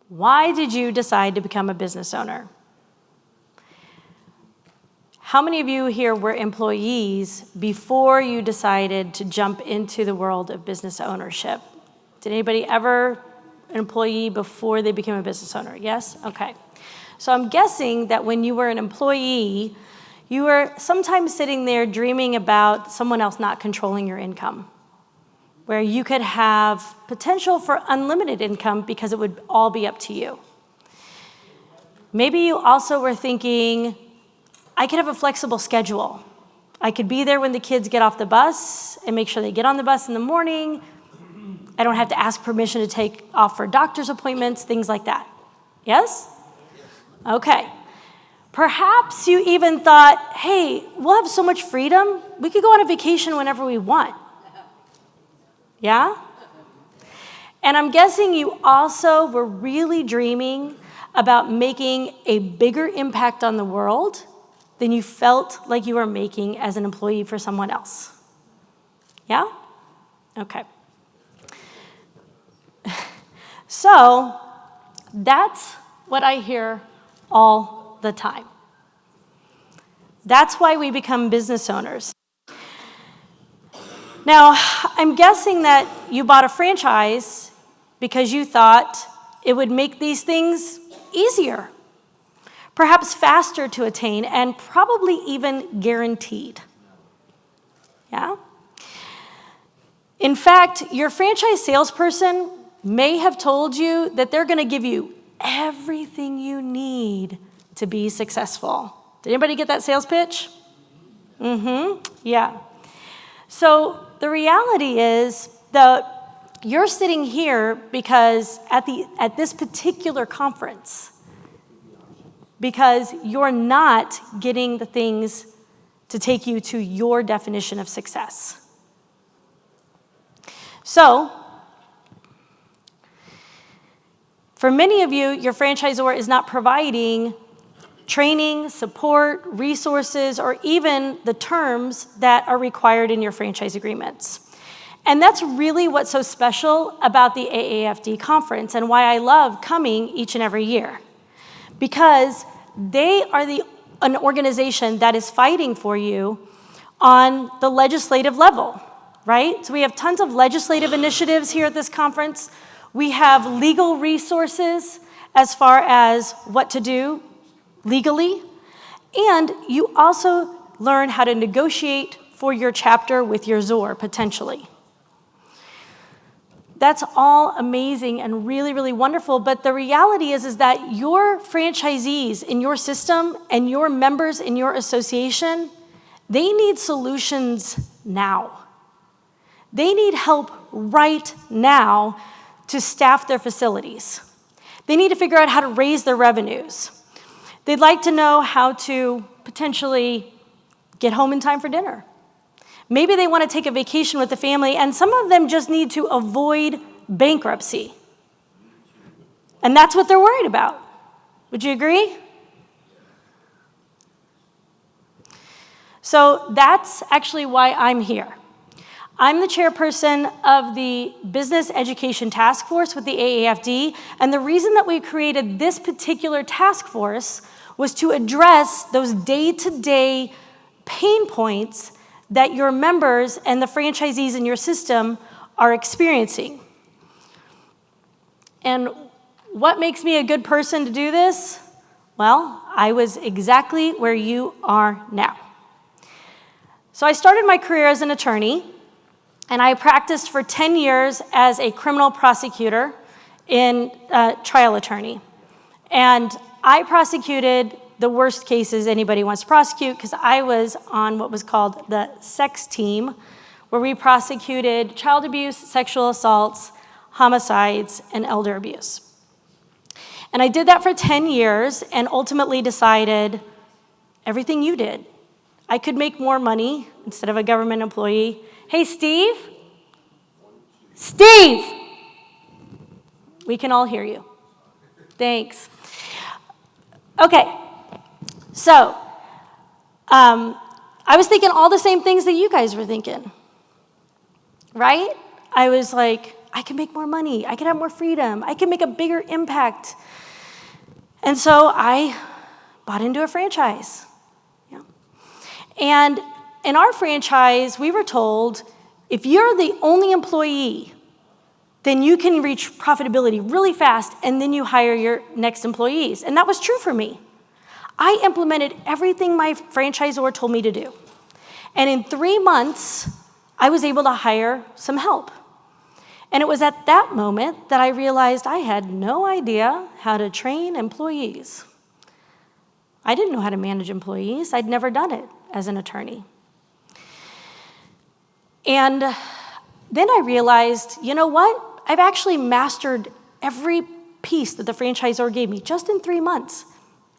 Why did you decide to become a business owner? How many of you here were employees before you decided to jump into the world of business ownership? Did anybody ever an employee before they became a business owner? Yes? Okay. So I'm guessing that when you were an employee, you were sometimes sitting there dreaming about someone else not controlling your income, where you could have potential for unlimited income because it would all be up to you. Maybe you also were thinking, I could have a flexible schedule. I could be there when the kids get off the bus and make sure they get on the bus in the morning. I don't have to ask permission to take off for doctor's appointments, things like that. Yes? Okay. Perhaps you even thought, hey, we'll have so much freedom, we could go on a vacation whenever we want. Yeah? And I'm guessing you also were really dreaming about making a bigger impact on the world than you felt like you were making as an employee for someone else. Yeah? Okay. So that's what I hear all the time. That's why we become business owners. Now, I'm guessing that you bought a franchise because you thought it would make these things easier, perhaps faster to attain, and probably even guaranteed. Yeah? In fact, your franchise salesperson may have told you that they're going to give you everything you need to be successful. Did anybody get that sales pitch? Yeah. So the reality is that you're sitting here because at this particular conference, because you're not getting the things to take you to your definition of success. So, for many of you, your franchisor is not providing training, support, resources, or even the terms that are required in your franchise agreements. And that's really what's so special about the AAFD conference and why I love coming each and every year. Because they are an organization that is fighting for you on the legislative level, right? So we have tons of legislative initiatives here at this conference. We have legal resources as far as what to do legally, and you also learn how to negotiate for your chapter with your ZOR, potentially. That's all amazing and really, really wonderful, but the reality is that your franchisees in your system and your members in your association, they need solutions now. They need help right now to staff their facilities. They need to figure out how to raise their revenues. They'd like to know how to potentially get home in time for dinner. Maybe they want to take a vacation with the family, and some of them just need to avoid bankruptcy. And that's what they're worried about. Would you agree? So that's actually why I'm here. I'm the chairperson of the Business Education Task Force with the AAFD, and the reason that we created this particular task force was to address those day-to-day pain points that your members and the franchisees in your system are experiencing. And what makes me a good person to do this? Well, I was exactly where you are now. So I started my career as an attorney, and I practiced for 10 years as a criminal prosecutor and trial attorney. And I prosecuted the worst cases anybody wants to prosecute because I was on what was called the sex team, where we prosecuted child abuse, sexual assaults, homicides, and elder abuse. And I did that for 10 years and ultimately decided everything you did. I could make more money instead of a government employee. Hey, Steve? Steve! We can all hear you. Thanks. Okay, so I was thinking all the same things that you guys were thinking, right? I was like, I can make more money. I can have more freedom. I can make a bigger impact. And so I bought into a franchise. Yeah. And in our franchise, we were told, if you're the only employee, then you can reach profitability really fast, and then you hire your next employees. And that was true for me. I implemented everything my franchisor told me to do. And in 3 months, I was able to hire some help. And it was at that moment that I realized I had no idea how to train employees. I didn't know how to manage employees. I'd never done it as an attorney. And then I realized, you know what? I've actually mastered every piece that the franchisor gave me just in 3 months.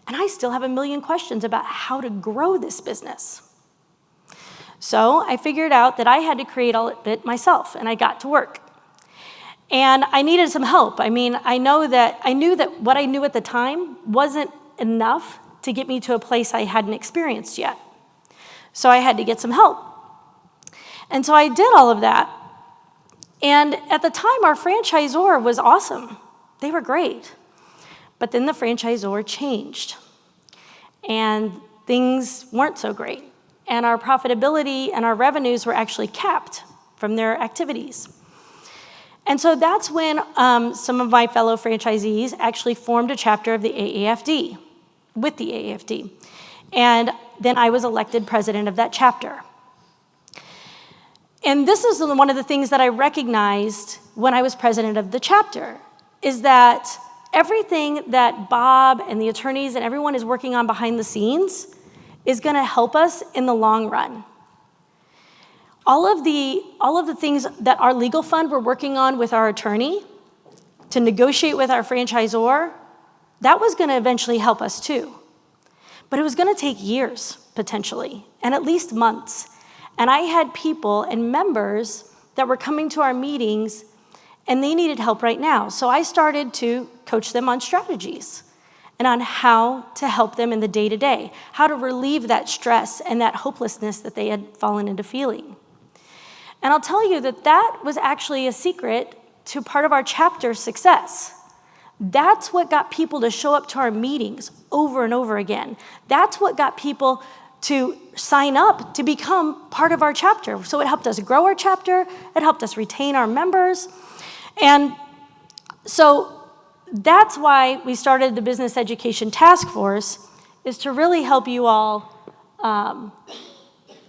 And I still have a million questions about how to grow this business. So I figured out that I had to create all of it myself, and I got to work. And I needed some help. I mean, I knew that what I knew at the time wasn't enough to get me to a place I hadn't experienced yet. So I had to get some help. And so I did all of that. And at the time, our franchisor was awesome. They were great. But then the franchisor changed. And things weren't so great. And our profitability and our revenues were actually capped from their activities. And so that's when some of my fellow franchisees actually formed a chapter of the AAFD, with the AAFD. And then I was elected president of that chapter. And this is one of the things that I recognized when I was president of the chapter, is that everything that Bob and the attorneys and everyone is working on behind the scenes is going to help us in the long run. All of the things that our legal fund were working on with our attorney to negotiate with our franchisor, that was going to eventually help us too. But it was going to take years, potentially, and at least months. And I had people and members that were coming to our meetings, and they needed help right now. So I started to coach them on strategies and on how to help them in the day-to-day, how to relieve that stress and that hopelessness that they had fallen into feeling. And I'll tell you that that was actually a secret to part of our chapter's success. That's what got people to show up to our meetings over and over again. That's what got people to sign up to become part of our chapter. So it helped us grow our chapter, it helped us retain our members. And so that's why we started the Business Education Task Force, is to really help you all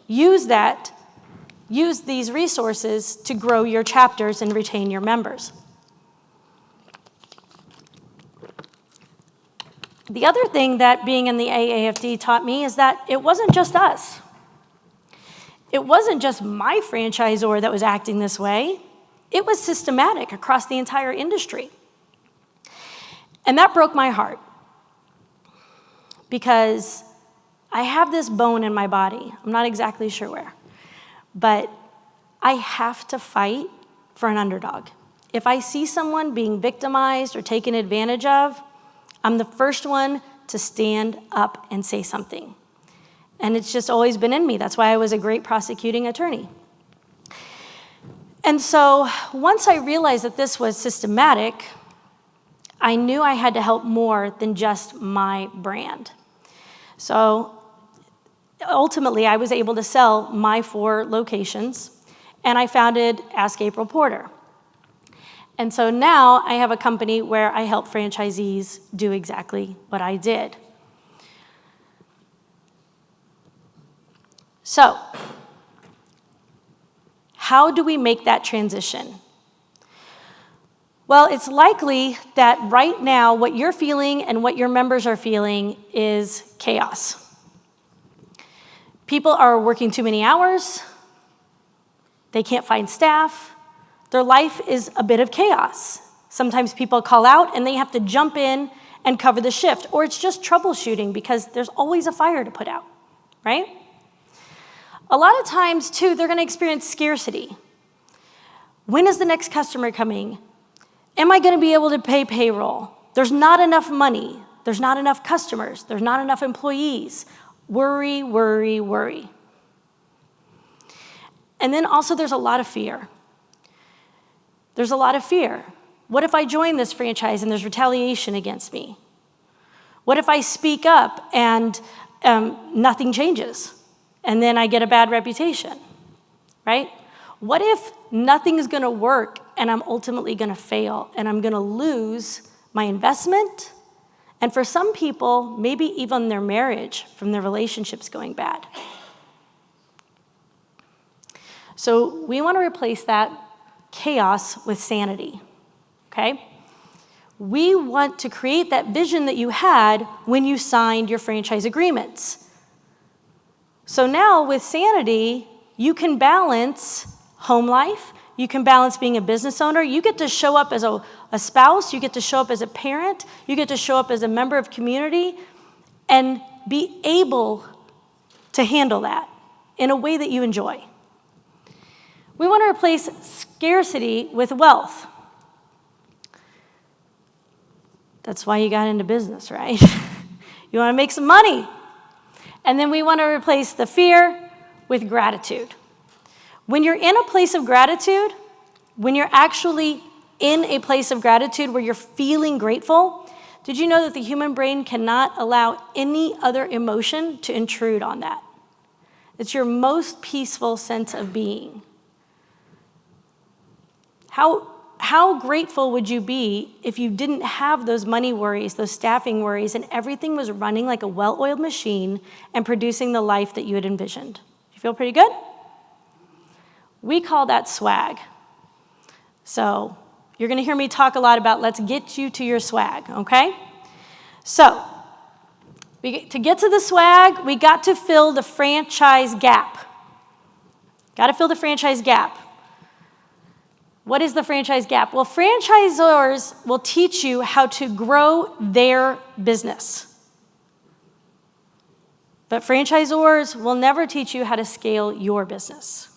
use these resources to grow your chapters and retain your members. The other thing that being in the AAFD taught me is that it wasn't just us. It wasn't just my franchisor that was acting this way. It was systematic across the entire industry. And that broke my heart, because I have this bone in my body. I'm not exactly sure where. But I have to fight for an underdog. If I see someone being victimized or taken advantage of, I'm the first one to stand up and say something. And it's just always been in me. That's why I was a great prosecuting attorney. And so once I realized that this was systematic, I knew I had to help more than just my brand. So ultimately, I was able to sell my 4 locations, and I founded Ask April Porter. And so now I have a company where I help franchisees do exactly what I did. So, how do we make that transition? Well, it's likely that right now what you're feeling and what your members are feeling is chaos. People are working too many hours. They can't find staff. Their life is a bit of chaos. Sometimes people call out and they have to jump in and cover the shift, or it's just troubleshooting because there's always a fire to put out, right? A lot of times, too, they're going to experience scarcity. When is the next customer coming? Am I going to be able to pay payroll? There's not enough money. There's not enough customers. There's not enough employees. Worry, worry, worry. And then also there's a lot of fear. there's a lot of fear. What if I join this franchise and there's retaliation against me? What if I speak up and nothing changes and then I get a bad reputation, right? What if nothing's going to work and I'm ultimately going to fail and I'm going to lose my investment? And for some people, maybe even their marriage from their relationships going bad. So we want to replace that chaos with sanity, okay? We want to create that vision that you had when you signed your franchise agreements. So now with sanity, you can balance home life, you can balance being a business owner, you get to show up as a spouse, you get to show up as a parent, you get to show up as a member of community, and be able to handle that in a way that you enjoy. We want to replace scarcity with wealth. That's why you got into business, right? You want to make some money. And then we want to replace the fear with gratitude. When you're in a place of gratitude, when you're actually in a place of gratitude where you're feeling grateful, did you know that the human brain cannot allow any other emotion to intrude on that? It's your most peaceful sense of being. How grateful would you be if you didn't have those money worries, those staffing worries, and everything was running like a well-oiled machine and producing the life that you had envisioned? You feel pretty good? We call that swag. So you're going to hear me talk a lot about let's get you to your swag, okay? So to get to the swag, we got to fill the franchise gap. Got to fill the franchise gap. What is the franchise gap? Well, franchisors will teach you how to grow their business. But franchisors will never teach you how to scale your business.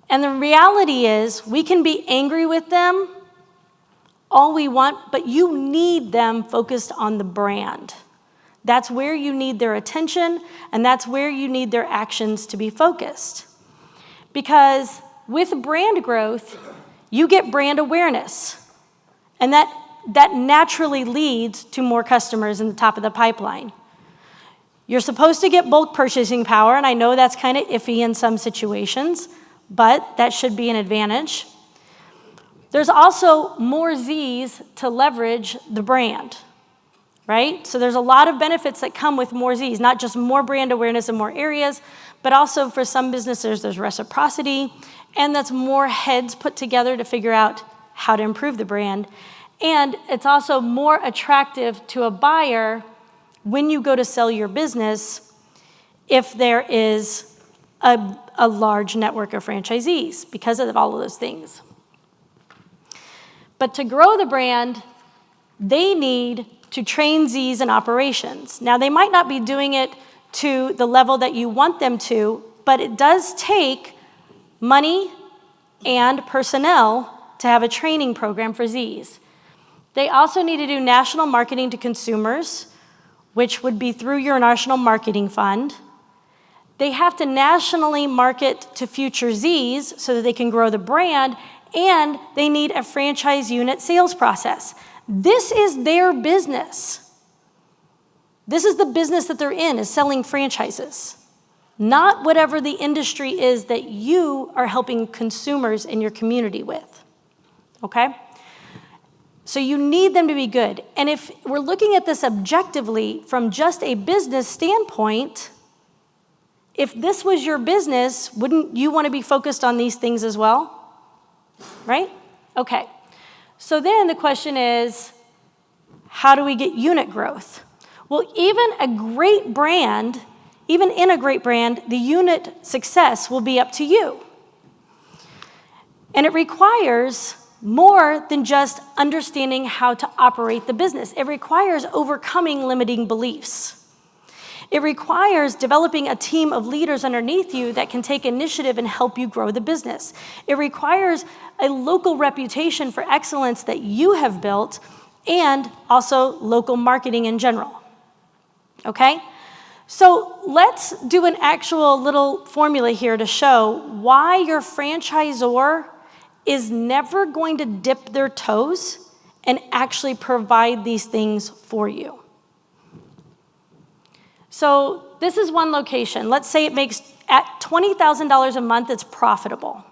And the reality is, we can be angry with them all we want, but you need them focused on the brand. That's where you need their attention, and that's where you need their actions to be focused. Because with brand growth, you get brand awareness. And that naturally leads to more customers in the top of the pipeline. You're supposed to get bulk purchasing power, and I know that's kind of iffy in some situations, but that should be an advantage. There's also more Z's to leverage the brand, right? So there's a lot of benefits that come with more Z's, not just more brand awareness in more areas, but also for some businesses, there's reciprocity, and that's more heads put together to figure out how to improve the brand. And it's also more attractive to a buyer when you go to sell your business if there is a large network of franchisees because of all of those things. But to grow the brand, they need to train Z's in operations. Now, they might not be doing it to the level that you want them to, but it does take money and personnel to have a training program for Z's. They also need to do national marketing to consumers, which would be through your national marketing fund. They have to nationally market to future Z's so that they can grow the brand, and they need a franchise unit sales process. This is their business. This is the business that they're in, is selling franchises, not whatever the industry is that you are helping consumers in your community with, okay? So you need them to be good. And if we're looking at this objectively from just a business standpoint, if this was your business, wouldn't you want to be focused on these things as well? Right? Okay. So then the question is, how do we get unit growth? Well, even in a great brand, the unit success will be up to you. And it requires more than just understanding how to operate the business. It requires overcoming limiting beliefs. It requires developing a team of leaders underneath you that can take initiative and help you grow the business. It requires a local reputation for excellence that you have built, and also local marketing in general. Okay? So let's do an actual little formula here to show why your franchisor is never going to dip their toes and actually provide these things for you. So this is one location. Let's say it makes, at $20,000 a month, it's profitable.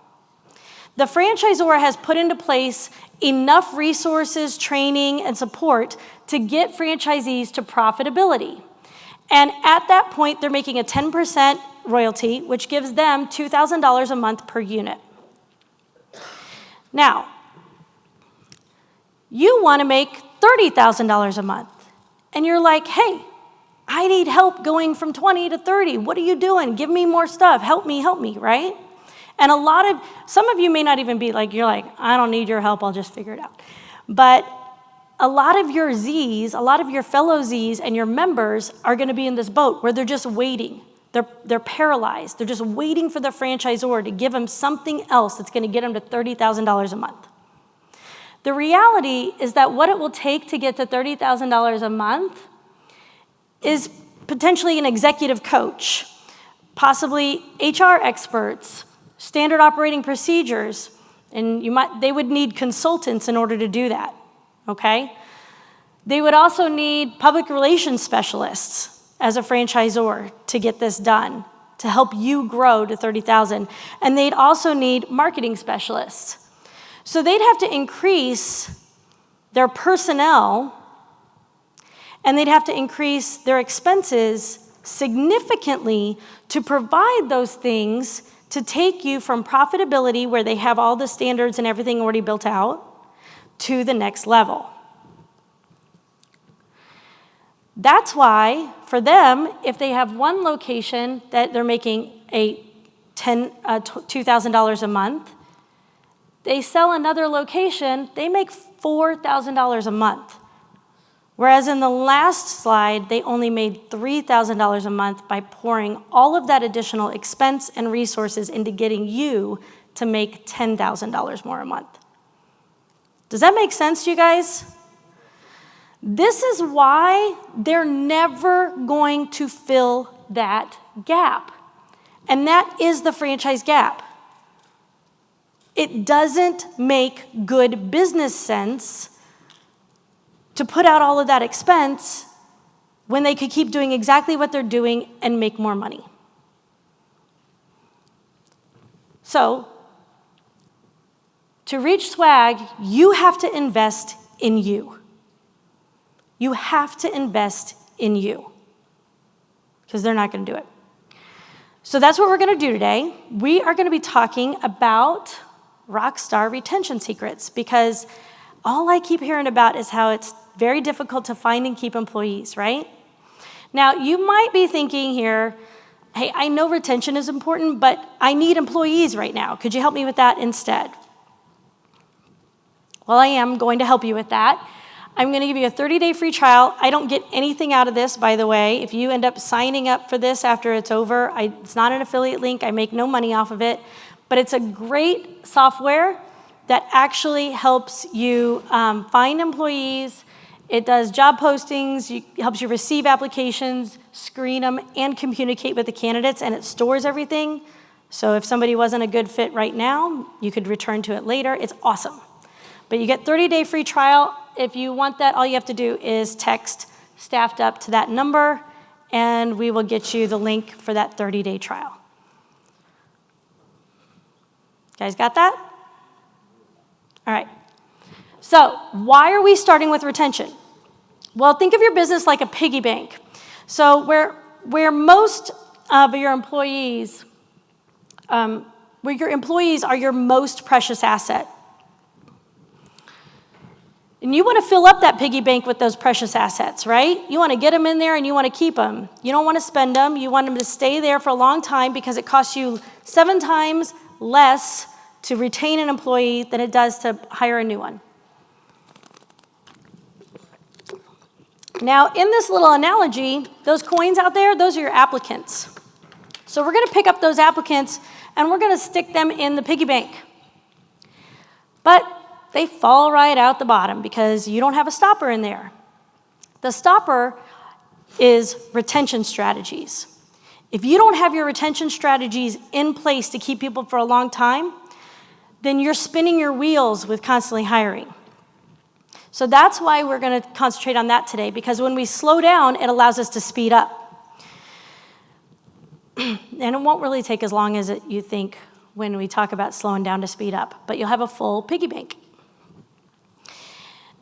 The franchisor has put into place enough resources, training, and support to get franchisees to profitability. And at that point, they're making a 10% royalty, which gives them $2,000 a month per unit. Now, you want to make $30,000 a month. And you're like, hey, I need help going from 20 to 30. What are you doing? Give me more stuff. Help me, right? And some of you may not even be like, you're like, I don't need your help. I'll just figure it out. But a lot of your Zs, a lot of your fellow Zs and your members are going to be in this boat where they're just waiting. They're paralyzed. They're just waiting for the franchisor to give them something else that's going to get them to $30,000 a month. The reality is that what it will take to get to $30,000 a month is potentially an executive coach, possibly HR experts, standard operating procedures, and they would need consultants in order to do that, okay? They would also need public relations specialists as a franchisor to get this done, to help you grow to 30,000. And they'd also need marketing specialists. So they'd have to increase their personnel, and they'd have to increase their expenses significantly to provide those things to take you from profitability, where they have all the standards and everything already built out, to the next level. That's why, for them, if they have one location that they're making $2,000 a month, they sell another location, they make $4,000 a month. Whereas in the last slide, they only made $3,000 a month by pouring all of that additional expense and resources into getting you to make $10,000 more a month. Does that make sense to you guys? This is why they're never going to fill that gap. And that is the franchise gap. It doesn't make good business sense to put out all of that expense when they could keep doing exactly what they're doing and make more money. So, to reach swag, you have to invest in you. You have to invest in you, because they're not going to do it. So that's what we're going to do today. We are going to be talking about Rockstar retention secrets, because all I keep hearing about is how it's very difficult to find and keep employees, right? Now, you might be thinking here, hey, I know retention is important, but I need employees right now. Could you help me with that instead? Well, I am going to help you with that. I'm going to give you a 30-day free trial. I don't get anything out of this, by the way. If you end up signing up for this after it's over, it's not an affiliate link. I make no money off of it. But it's a great software that actually helps you find employees. It does job postings, helps you receive applications, screen them, and communicate with the candidates, and it stores everything. So if somebody wasn't a good fit right now, you could return to it later. It's awesome. But you get 30-day free trial. If you want that, all you have to do is text Staffed Up to that number, and we will get you the link for that 30-day trial. Guys got that? All right. So why are we starting with retention? Well, think of your business like a piggy bank. So where most of your employees, where your employees are your most precious asset. And you want to fill up that piggy bank with those precious assets, right? You want to get them in there and you want to keep them. You don't want to spend them. You want them to stay there for a long time, because it costs you 7 times less to retain an employee than it does to hire a new one. Now, in this little analogy, those coins out there, those are your applicants. So we're going to pick up those applicants and we're going to stick them in the piggy bank. But they fall right out the bottom because you don't have a stopper in there. The stopper is retention strategies. If you don't have your retention strategies in place to keep people for a long time, then you're spinning your wheels with constantly hiring. So that's why we're going to concentrate on that today, because when we slow down, it allows us to speed up. And it won't really take as long as you think when we talk about slowing down to speed up, but you'll have a full piggy bank.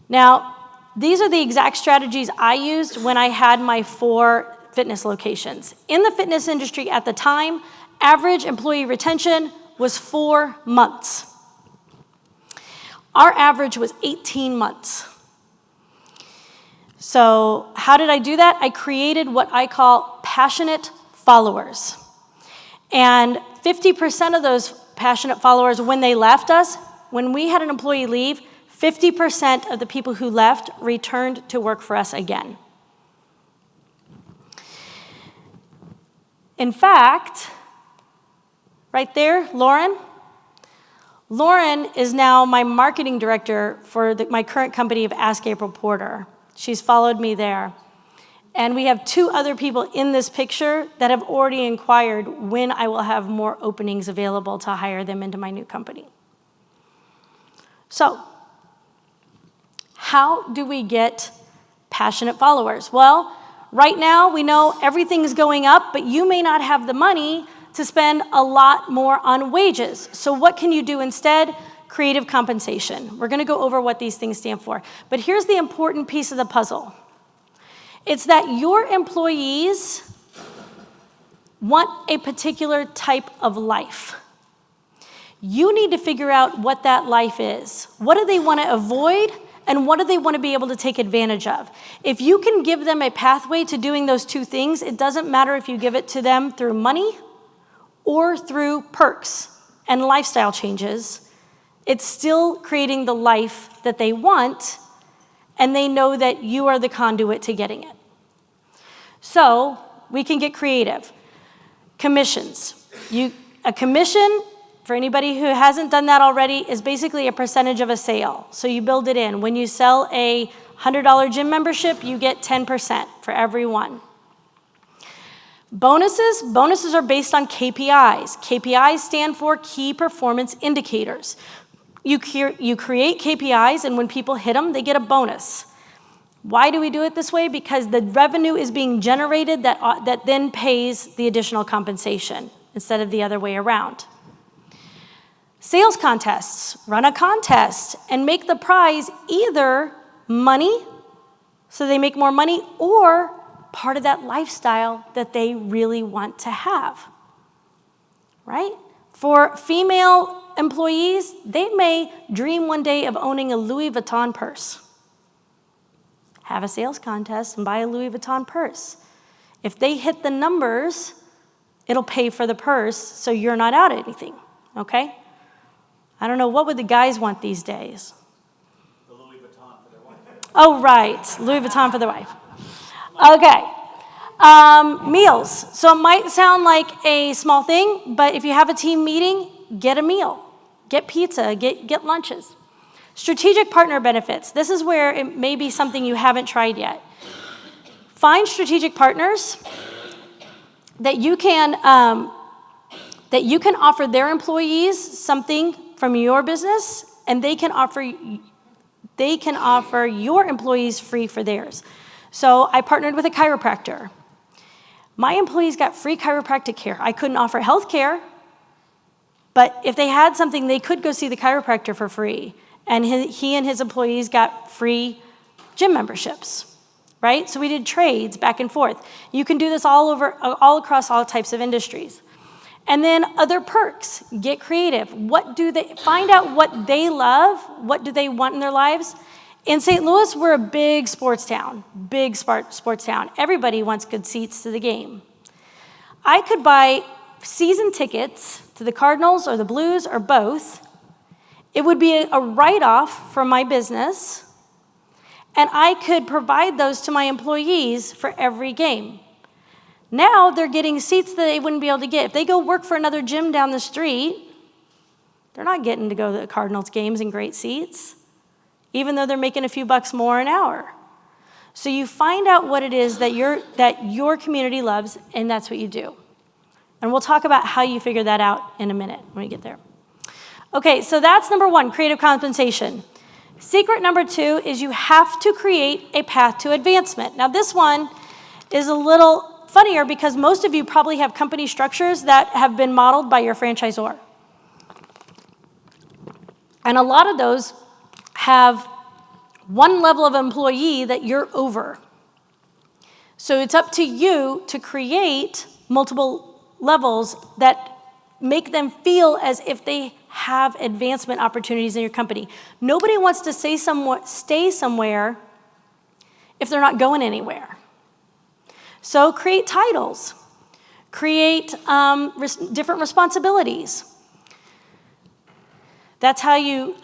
Now, these are the exact strategies I used when I had my 4 fitness locations. In the fitness industry at the time, average employee retention was 4 months. Our average was 18 months. So how did I do that? I created what I call passionate followers. And 50% of those passionate followers, when they left us, when we had an employee leave, 50% of the people who left returned to work for us again. In fact, right there, Lauren is now my marketing director for my current company of Ask April Porter. She's followed me there. And we have 2 other people in this picture that have already inquired when I will have more openings available to hire them into my new company. So, how do we get passionate followers? Well, right now we know everything's going up, but you may not have the money to spend a lot more on wages. So what can you do instead? Creative compensation. We're going to go over what these things stand for. But here's the important piece of the puzzle. It's that your employees want a particular type of life. You need to figure out what that life is. What do they want to avoid, and what do they want to be able to take advantage of? If you can give them a pathway to doing those 2 things, it doesn't matter if you give it to them through money or through perks and lifestyle changes. It's still creating the life that they want, and they know that you are the conduit to getting it. So we can get creative. Commissions. A commission, for anybody who hasn't done that already, is basically a percentage of a sale. So you build it in. When you sell a $100 gym membership, you get 10% for every one. Bonuses are based on KPIs. KPIs stand for key performance indicators. You create KPIs, and when people hit them, they get a bonus. Why do we do it this way? Because the revenue is being generated that then pays the additional compensation instead of the other way around. Sales contests. Run a contest and make the prize either money, so they make more money, or part of that lifestyle that they really want to have, right? For female employees, they may dream one day of owning a Louis Vuitton purse. Have a sales contest and buy a Louis Vuitton purse. If they hit the numbers, it'll pay for the purse, so you're not out anything, okay? I don't know, what would the guys want these days? The Louis Vuitton for their wife. Oh, right, Louis Vuitton for their wife. Okay. Meals. So it might sound like a small thing, but if you have a team meeting, get a meal. Get pizza, get lunches. Strategic partner benefits. This is where it may be something you haven't tried yet. Find strategic partners that you can offer their employees something from your business, and they can offer your employees free for theirs. So I partnered with a chiropractor. My employees got free chiropractic care. I couldn't offer health care, but if they had something, they could go see the chiropractor for free. And he and his employees got free gym memberships, right? So we did trades back and forth. You can do this all across all types of industries. And then other perks. Get creative. Find out what they love. What do they want in their lives? In St. Louis, we're a big sports town. Everybody wants good seats to the game. I could buy season tickets to the Cardinals or the Blues or both. It would be a write-off for my business, and I could provide those to my employees for every game. Now they're getting seats that they wouldn't be able to get. If they go work for another gym down the street, they're not getting to go to the Cardinals games in great seats, even though they're making a few bucks more an hour. So you find out what it is that your community loves, and that's what you do. And we'll talk about how you figure that out in a minute when we get there. Okay, so that's number one, creative compensation. Secret number two is you have to create a path to advancement. Now this one is a little funnier because most of you probably have company structures that have been modeled by your franchisor. And a lot of those have one level of employee that you're over. So it's up to you to create multiple levels that make them feel as if they have advancement opportunities in your company. Nobody wants to stay somewhere if they're not going anywhere. So create titles, create different responsibilities. That's how you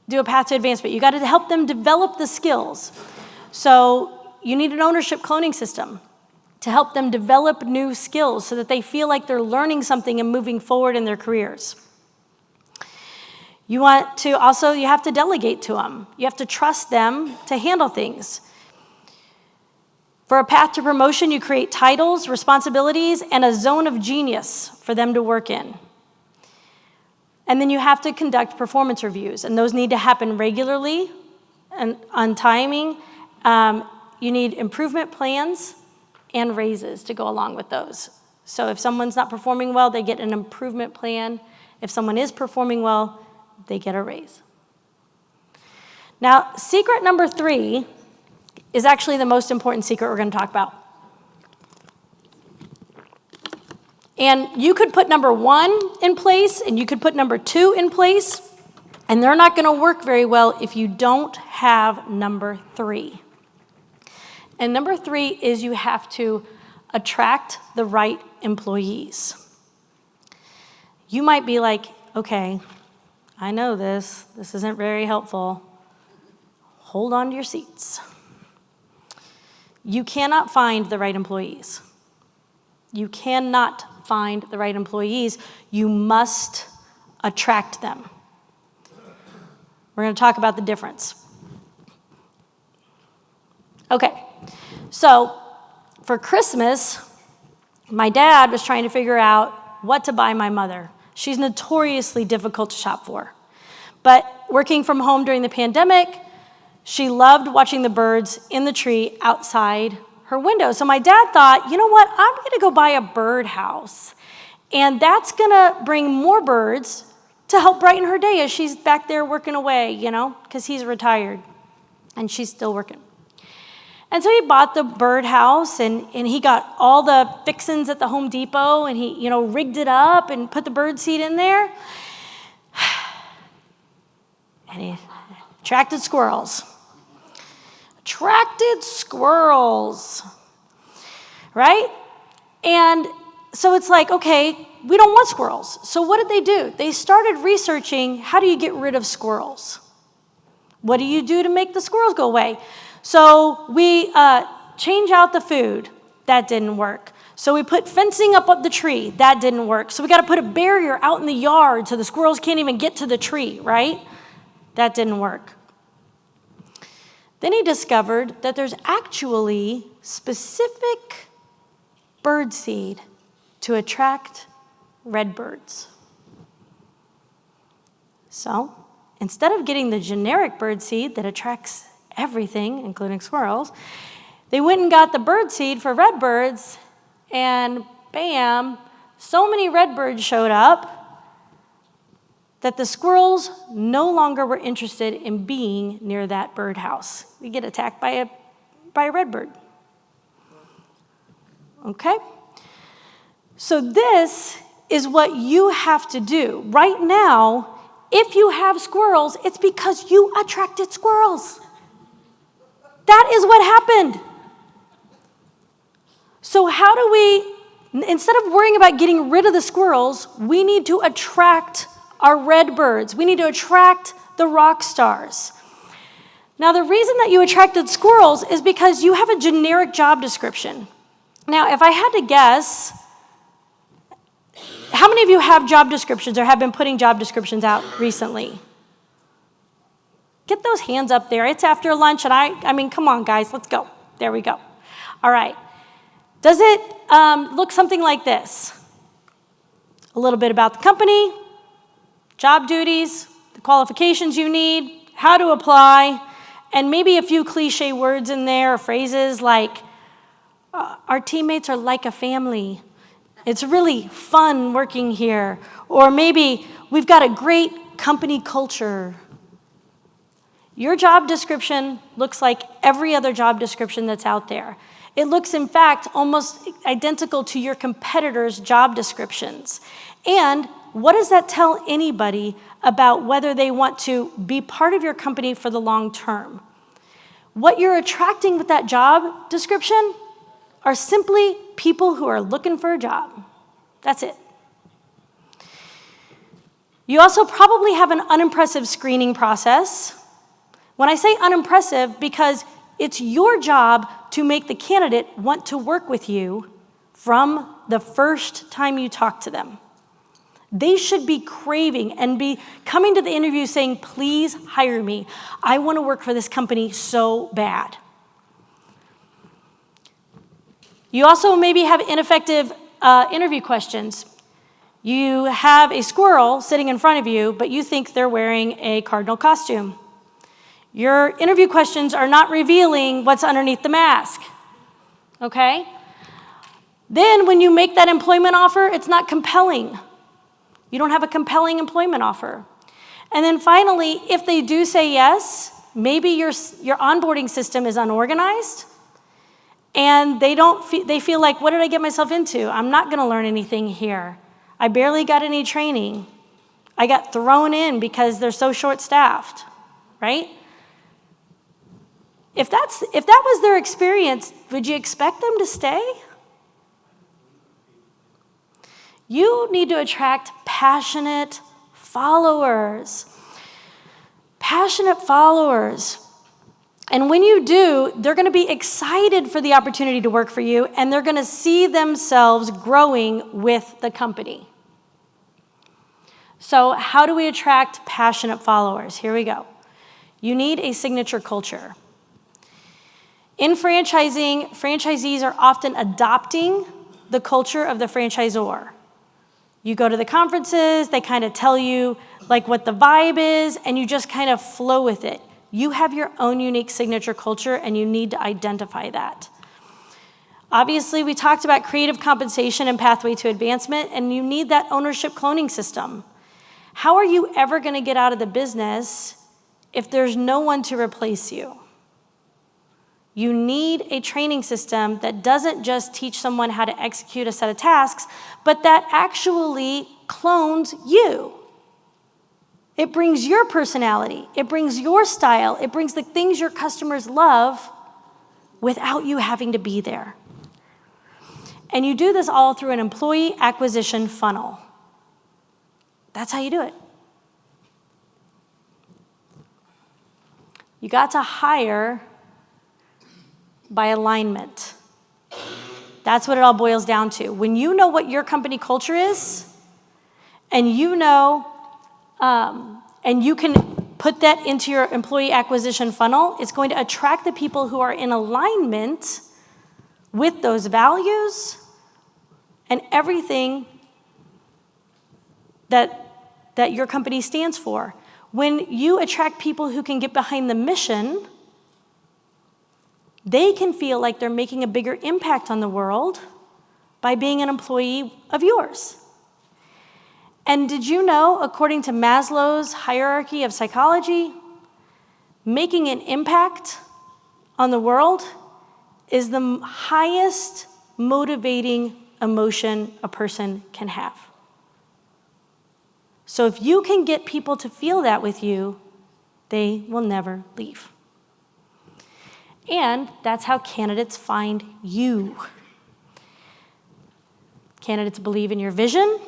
do a path to advancement. You got to help them develop the skills. So you need an ownership cloning system to help them develop new skills so that they feel like they're learning something and moving forward in their careers. You have to delegate to them. You have to trust them to handle things. For a path to promotion, you create titles, responsibilities, and a zone of genius for them to work in. And then you have to conduct performance reviews, and those need to happen regularly and on timing. You need improvement plans and raises to go along with those. So if someone's not performing well, they get an improvement plan. If someone is performing well, they get a raise. Now, secret number 3 is actually the most important secret we're going to talk about. And you could put number 1 in place, and you could put number 2 in place, and they're not going to work very well if you don't have number 3. And number 3 is you have to attract the right employees. You might be like, okay, I know this isn't very helpful. Hold on to your seats. You cannot find the right employees. You cannot find the right employees. You must attract them. We're going to talk about the difference. Okay, so for Christmas, my dad was trying to figure out what to buy my mother. She's notoriously difficult to shop for. But working from home during the pandemic, she loved watching the birds in the tree outside her window. So my dad thought, you know what, I'm going to go buy a birdhouse. And that's going to bring more birds to help brighten her day as she's back there working away, because he's retired and she's still working. And so he bought the birdhouse and he got all the fixins at the Home Depot and he, rigged it up and put the bird seed in there. And he attracted squirrels. Right? And so it's like, okay, we don't want squirrels. So what did they do? They started researching, how do you get rid of squirrels? What do you do to make the squirrels go away? So we change out the food. That didn't work. So we put fencing up the tree. That didn't work. So we got to put a barrier out in the yard so the squirrels can't even get to the tree, right? That didn't work. Then he discovered that there's actually specific bird seed to attract redbirds. So instead of getting the generic bird seed that attracts everything, including squirrels, they went and got the bird seed for redbirds, and bam, so many redbirds showed up that the squirrels no longer were interested in being near that birdhouse. We get attacked by a redbird. Okay? So this is what you have to do. Right now, if you have squirrels, it's because you attracted squirrels. That is what happened. So how do we, instead of worrying about getting rid of the squirrels, we need to attract our redbirds. We need to attract the rockstars. Now, the reason that you attracted squirrels is because you have a generic job description. Now, if I had to guess, how many of you have job descriptions or have been putting job descriptions out recently? Get those hands up there. It's after lunch, and I mean, come on, guys, let's go. There we go. All right. Does it look something like this? A little bit about the company, job duties, the qualifications you need, how to apply, and maybe a few cliche words in there, or phrases like, our teammates are like a family. It's really fun working here. Or maybe, we've got a great company culture. Your job description looks like every other job description that's out there. It looks, in fact, almost identical to your competitors' job descriptions. And what does that tell anybody about whether they want to be part of your company for the long term? What you're attracting with that job description are simply people who are looking for a job. That's it. You also probably have an unimpressive screening process. When I say unimpressive, because it's your job to make the candidate want to work with you from the first time you talk to them. They should be craving and be coming to the interview saying, please hire me. I want to work for this company so bad. You also maybe have ineffective interview questions. You have a squirrel sitting in front of you, but you think they're wearing a cardinal costume. Your interview questions are not revealing what's underneath the mask, okay? Then when you make that employment offer, it's not compelling. You don't have a compelling employment offer. And then finally, if they do say yes, maybe your onboarding system is unorganized, and they feel like, what did I get myself into? I'm not going to learn anything here. I barely got any training. I got thrown in because they're so short-staffed, right? If that was their experience, would you expect them to stay? You need to attract passionate followers. Passionate followers. And when you do, they're going to be excited for the opportunity to work for you, and they're going to see themselves growing with the company. So how do we attract passionate followers? Here we go. You need a signature culture. In franchising, franchisees are often adopting the culture of the franchisor. You go to the conferences, they kind of tell you like what the vibe is, and you just kind of flow with it. You have your own unique signature culture, and you need to identify that. Obviously, we talked about creative compensation and pathway to advancement, and you need that ownership cloning system. How are you ever going to get out of the business if there's no one to replace you? You need a training system that doesn't just teach someone how to execute a set of tasks, but that actually clones you. It brings your personality, it brings your style, it brings the things your customers love without you having to be there. And you do this all through an employee acquisition funnel. That's how you do it. You got to hire by alignment. That's what it all boils down to. When you know what your company culture is, and you know, and you can put that into your employee acquisition funnel, it's going to attract the people who are in alignment with those values and everything that your company stands for. When you attract people who can get behind the mission, they can feel like they're making a bigger impact on the world by being an employee of yours. And did you know, according to Maslow's hierarchy of psychology, making an impact on the world is the highest motivating emotion a person can have. So if you can get people to feel that with you, they will never leave. And that's how candidates find you. Candidates believe in your vision,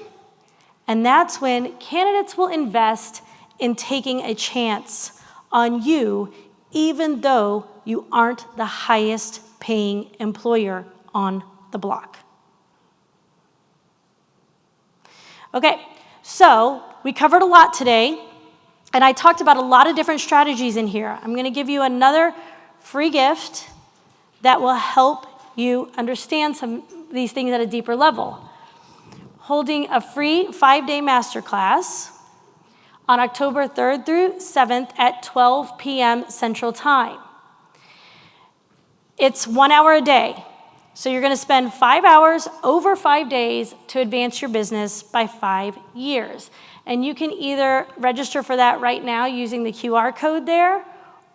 and that's when candidates will invest in taking a chance on you, even though you aren't the highest paying employer on the block. Okay, so we covered a lot today. And I talked about a lot of different strategies in here. I'm going to give you another free gift that will help you understand some of these things at a deeper level. Holding a free 5-day masterclass on October 3rd through 7th at 12 p.m. Central Time. It's 1 hour a day. So you're going to spend 5 hours over 5 days to advance your business by 5 years. And you can either register for that right now using the QR code there,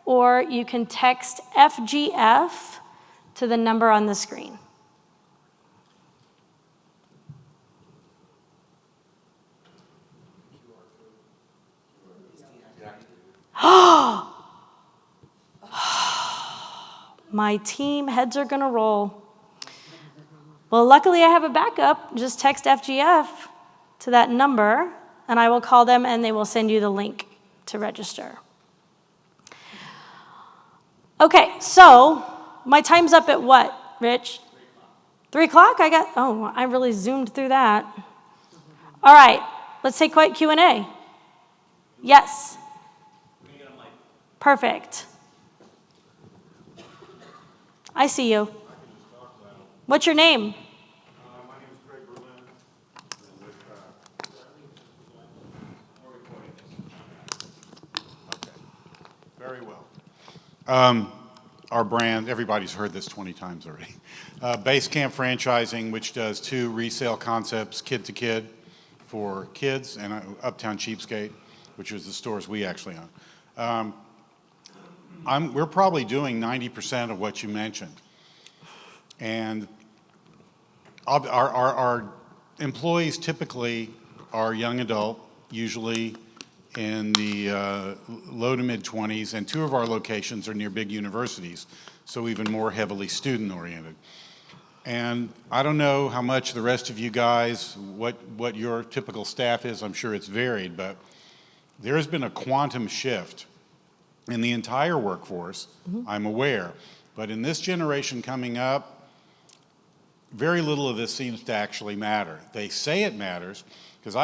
or you can text FGF to the number on the screen. My team heads are going to roll. Well, luckily I have a backup. Just text FGF to that number, and I will call them, and they will send you the link to register. Okay, so my time's up at what, Rich? 3 o'clock? I really zoomed through that. All right, let's take quick Q&A. Yes. Perfect. I see you. What's your name? My name is Greg Berlin. Okay, very well. Our brand, everybody's heard this 20 times already. Basecamp Franchising, which does 2 resale concepts, kid to kid for kids, and Uptown Cheapskate, which is the stores we actually own. We're probably doing 90% of what you mentioned. And our employees typically are young adult, usually in the low to mid-20s, and 2 of our locations are near big universities, so even more heavily student-oriented. And I don't know how much the rest of you guys, what your typical staff is. I'm sure it's varied, but there has been a quantum shift in the entire workforce, I'm aware. But in this generation coming up, very little of this seems to actually matter. They say it matters, because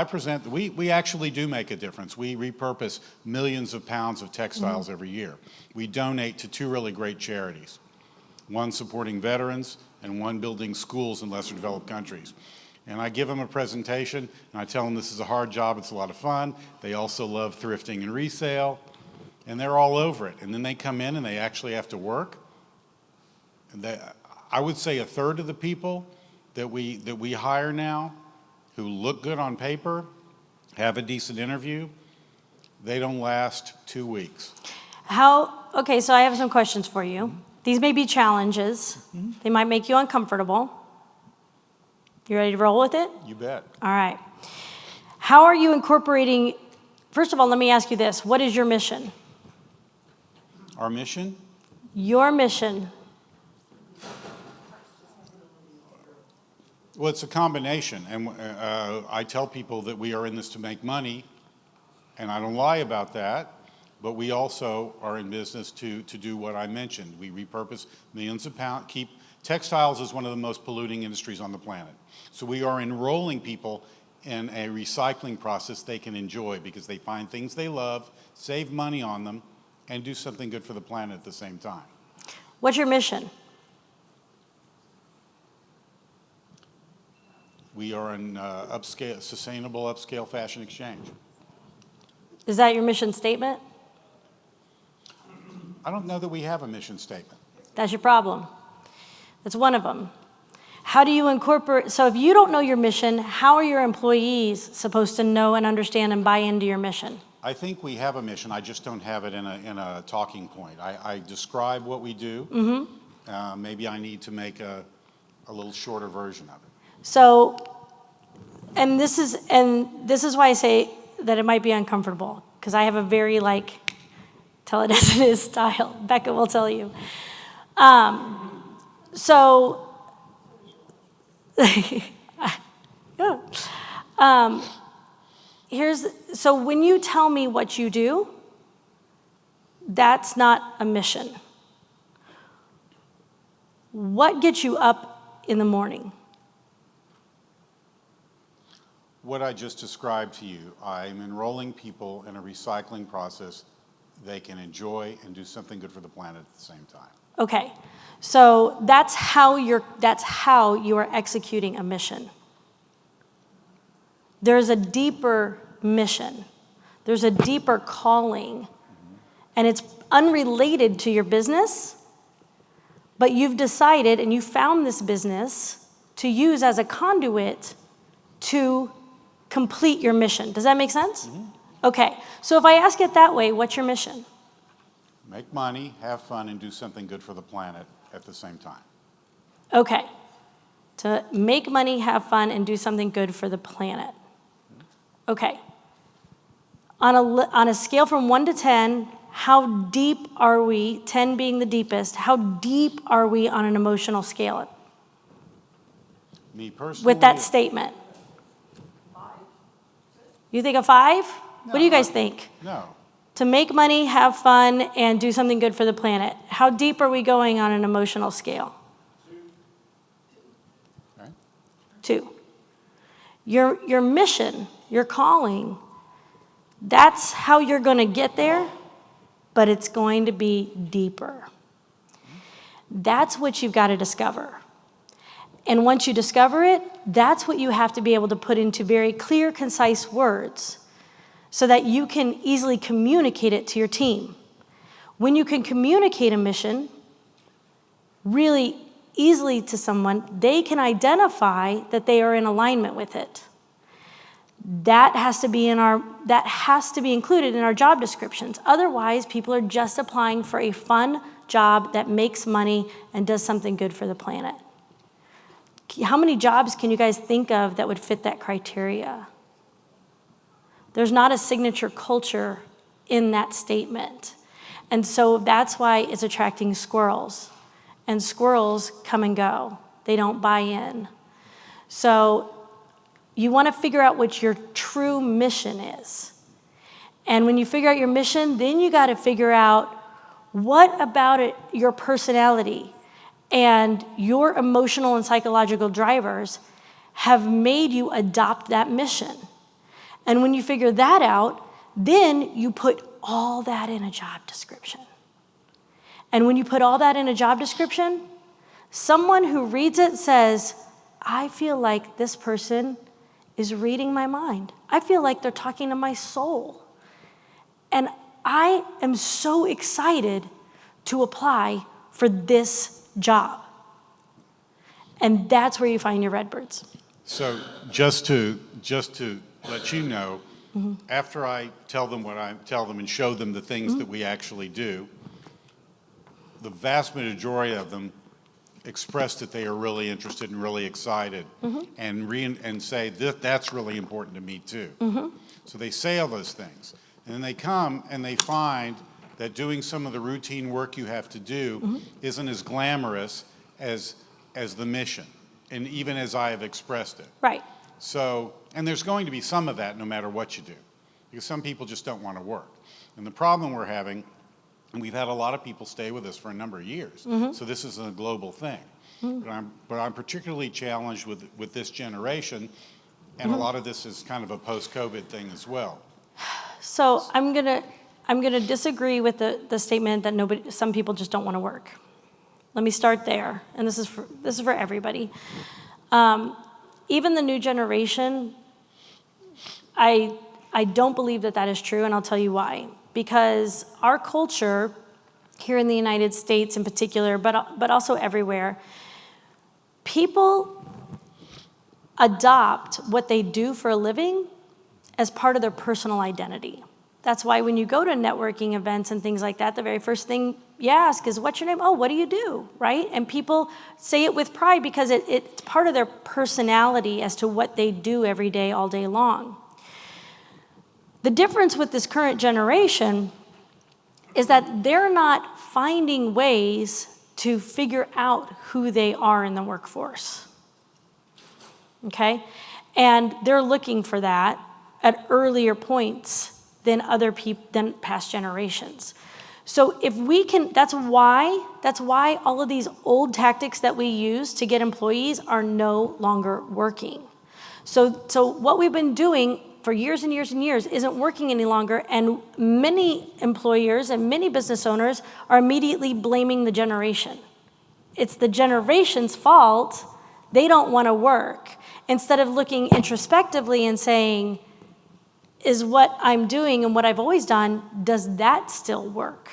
we actually do make a difference. We repurpose millions of pounds of textiles every year. We donate to 2 really great charities, one supporting veterans and one building schools in lesser developed countries. And I give them a presentation, and I tell them this is a hard job, it's a lot of fun. They also love thrifting and resale, and they're all over it. And then they come in and they actually have to work. And I would say 1/3 of the people that we hire now who look good on paper, have a decent interview, they don't last 2 weeks. Okay, so I have some questions for you. These may be challenges. They might make you uncomfortable. You ready to roll with it? You bet. All right. How are you incorporating, first of all, let me ask you this. What is your mission? Our mission? Your mission. Well, it's a combination, and I tell people that we are in this to make money, and I don't lie about that, but we also are in business to do what I mentioned. We repurpose millions of pounds. Textiles is one of the most polluting industries on the planet. So we are enrolling people in a recycling process they can enjoy because they find things they love, save money on them, and do something good for the planet at the same time. What's your mission? We are an sustainable upscale fashion exchange. Is that your mission statement? I don't know that we have a mission statement. That's your problem. That's one of them. How do you incorporate, so if you don't know your mission, how are your employees supposed to know and understand and buy into your mission? I think we have a mission. I just don't have it in a talking point. I describe what we do. Maybe I need to make a little shorter version of it. So, and this is why I say that it might be uncomfortable, because I have a very tell it as it is style. Becca will tell you. So when you tell me what you do, that's not a mission. What gets you up in the morning? What I just described to you, I'm enrolling people in a recycling process they can enjoy and do something good for the planet at the same time. Okay, so that's how you are executing a mission. There's a deeper mission. There's a deeper calling, and it's unrelated to your business, but you've decided and you found this business to use as a conduit to complete your mission. Does that make sense? Mm-hmm. Okay, so if I ask it that way, what's your mission? Make money, have fun, and do something good for the planet at the same time. Okay, to make money, have fun, and do something good for the planet. Okay, on a scale from 1 to 10, how deep are we, 10 being the deepest, how deep are we on an emotional scale Me personally, with that statement? You think a 5? What do you guys think? No. To make money, have fun, and do something good for the planet. How deep are we going on an emotional scale? 2. Right? 2. Your mission, your calling, that's how you're going to get there, but it's going to be deeper. That's what you've got to discover. And once you discover it, that's what you have to be able to put into very clear, concise words so that you can easily communicate it to your team. When you can communicate a mission really easily to someone, they can identify that they are in alignment with it. That has to be included in our job descriptions. Otherwise, people are just applying for a fun job that makes money and does something good for the planet. How many jobs can you guys think of that would fit that criteria? There's not a signature culture in that statement. And so that's why it's attracting squirrels. And squirrels come and go. They don't buy in. So you want to figure out what your true mission is. And when you figure out your mission, then you got to figure out what about it, your personality and your emotional and psychological drivers have made you adopt that mission. And when you figure that out, then you put all that in a job description. And when you put all that in a job description, someone who reads it says, I feel like this person is reading my mind. I feel like they're talking to my soul. And I am so excited to apply for this job. And that's where you find your redbirds. So just to let you know, after I tell them what I tell them and show them the things that we actually do, the vast majority of them express that they are really interested and really excited and say that's really important to me too. So they say all those things. And then they come and they find that doing some of the routine work you have to do isn't as glamorous as the mission, and even as I have expressed it. Right. So, and there's going to be some of that no matter what you do, because some people just don't want to work. And the problem we're having, and we've had a lot of people stay with us for a number of years, so this isn't a global thing. But I'm particularly challenged with this generation, and a lot of this is kind of a post-COVID thing as well. So I'm gonna disagree with the statement that some people just don't want to work. Let me start there, and this is for everybody. Even the new generation, I don't believe that is true, and I'll tell you why. Because our culture here in the United States in particular, but also everywhere, people adopt what they do for a living as part of their personal identity. That's why when you go to networking events and things like that, the very first thing you ask is, what's your name? Oh, what do you do, right? And people say it with pride because it's part of their personality as to what they do every day, all day long. The difference with this current generation is that they're not finding ways to figure out who they are in the workforce, okay? And they're looking for that at earlier points than than past generations. So if we can, that's why all of these old tactics that we use to get employees are no longer working. So what we've been doing for years and years and years isn't working any longer, and many employers and many business owners are immediately blaming the generation. It's the generation's fault. They don't want to work. Instead of looking introspectively and saying, is what I'm doing and what I've always done, does that still work?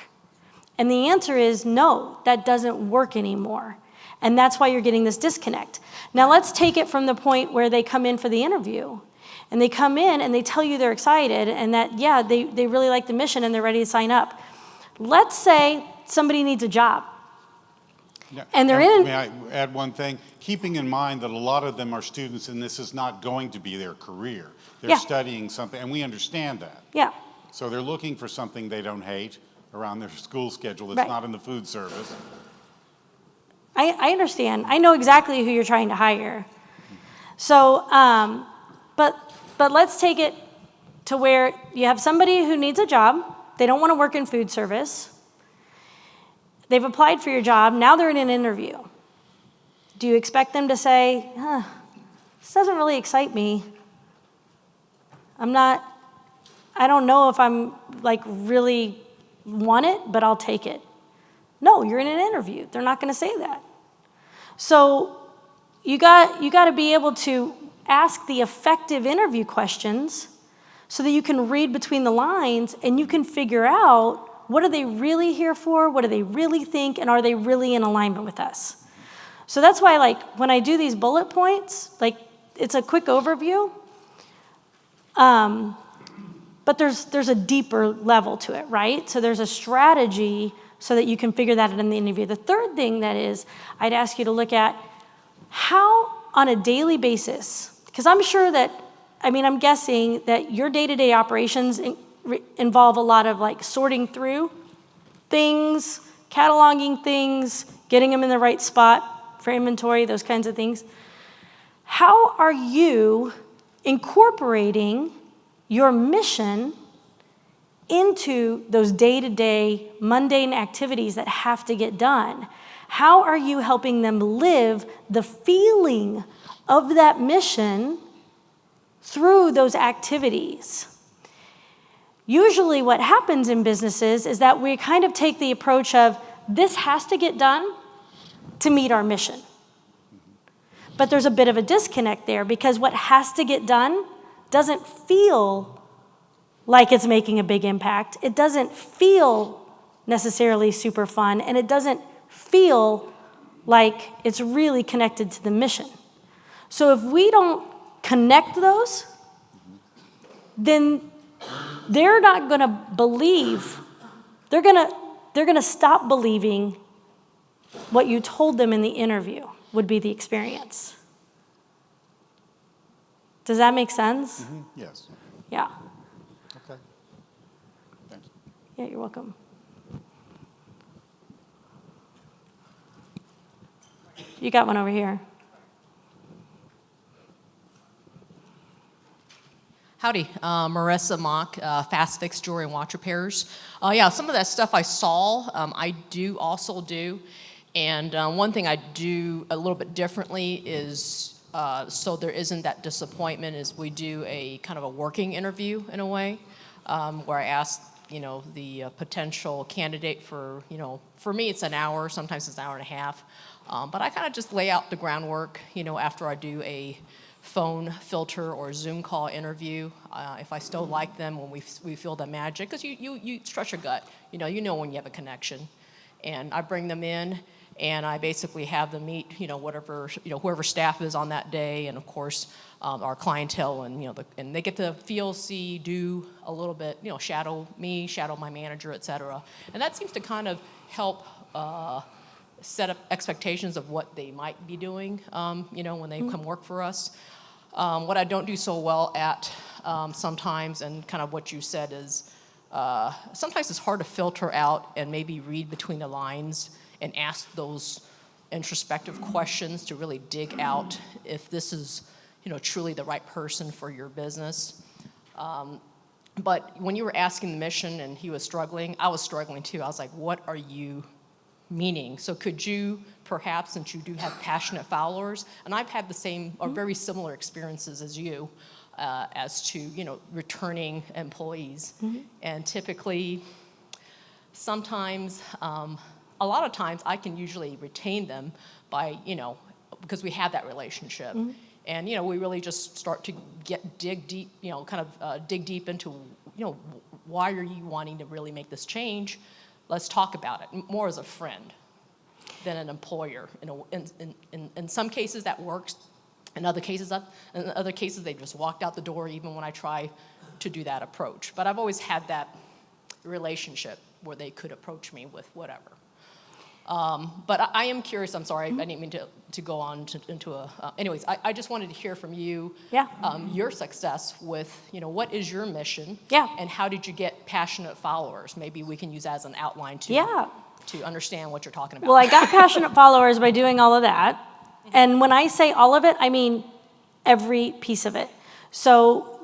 And the answer is no, that doesn't work anymore. And that's why you're getting this disconnect. Now let's take it from the point where they come in for the interview. And they come in and they tell you they're excited and that, yeah, they really like the mission and they're ready to sign up. Let's say somebody needs a job. Yeah. And they're in. May I add one thing? Keeping in mind that a lot of them are students and this is not going to be their career. They're Yeah. studying something, and we understand that. Yeah. So they're looking for something they don't hate around their school schedule that's Right. not in the food service. I understand. I know exactly who you're trying to hire. So, but let's take it to where you have somebody who needs a job. They don't want to work in food service. They've applied for your job. Now they're in an interview. Do you expect them to say, this doesn't really excite me. I don't know if I'm like really want it, but I'll take it. No, you're in an interview. They're not going to say that. So you got to be able to ask the effective interview questions so that you can read between the lines and you can figure out what are they really here for, what do they really think, and are they really in alignment with us? So that's why, like, when I do these bullet points, like, it's a quick overview, but there's a deeper level to it, right? So there's a strategy so that you can figure that out in the interview. The third thing that is, I'd ask you to look at how on a daily basis, because I'm guessing that your day-to-day operations involve a lot of like sorting through things, cataloging things, getting them in the right spot for inventory, those kinds of things. How are you incorporating your mission into those day-to-day mundane activities that have to get done? How are you helping them live the feeling of that mission through those activities? Usually what happens in businesses is that we kind of take the approach of, this has to get done to meet our mission. But there's a bit of a disconnect there because what has to get done doesn't feel like it's making a big impact. It doesn't feel necessarily super fun, and it doesn't feel like it's really connected to the mission. So if we don't connect those, then they're not going to believe, they're going to stop believing what you told them in the interview would be the experience. Does that make sense? Mm-hmm. Yes. Yeah. Okay. Thanks. Yeah, you're welcome. You got one over here. Howdy, Marissa Mock, Fast Fix Jewelry and Watch Repairs. Yeah, some of that stuff I saw, I do also do. And one thing I do a little bit differently is, so there isn't that disappointment, is we do a kind of a working interview in a way, where I ask, the potential candidate for, for me it's an hour, sometimes it's an hour and a half. But I kind of just lay out the groundwork, after I do a phone filter or Zoom call interview. If I still like them when we feel the magic, because you trust your gut, you know when you have a connection. And I bring them in and I basically have them meet, whoever staff is on that day, and of course our clientele, and and they get to feel, see, do a little bit, shadow me, shadow my manager, etc. And that seems to kind of help set up expectations of what they might be doing, when they come work for us. What I don't do so well at sometimes, and kind of what you said is, sometimes it's hard to filter out and maybe read between the lines and ask those introspective questions to really dig out if this is, truly the right person for your business. But when you were asking the mission and he was struggling, I was struggling too. I was like, what are you meaning. So could you perhaps, since you do have passionate followers, and I've had the same or very similar experiences as you, as to, returning employees. And typically, sometimes, a lot of times I can usually retain them by, because we have that relationship. And, we really just start to dig deep, dig deep into, why are you wanting to really make this change? Let's talk about it, more as a friend than an employer. In some cases that works. In other cases, they just walked out the door even when I try to do that approach. But I've always had that relationship where they could approach me with whatever. But I am curious, I'm sorry, I didn't mean to go on into a, anyways, I just wanted to hear from you, your success with, what is your mission? And how did you get passionate followers? Maybe we can use that as an outline to understand what you're talking about. Well, I got passionate followers by doing all of that. And when I say all of it, I mean every piece of it. So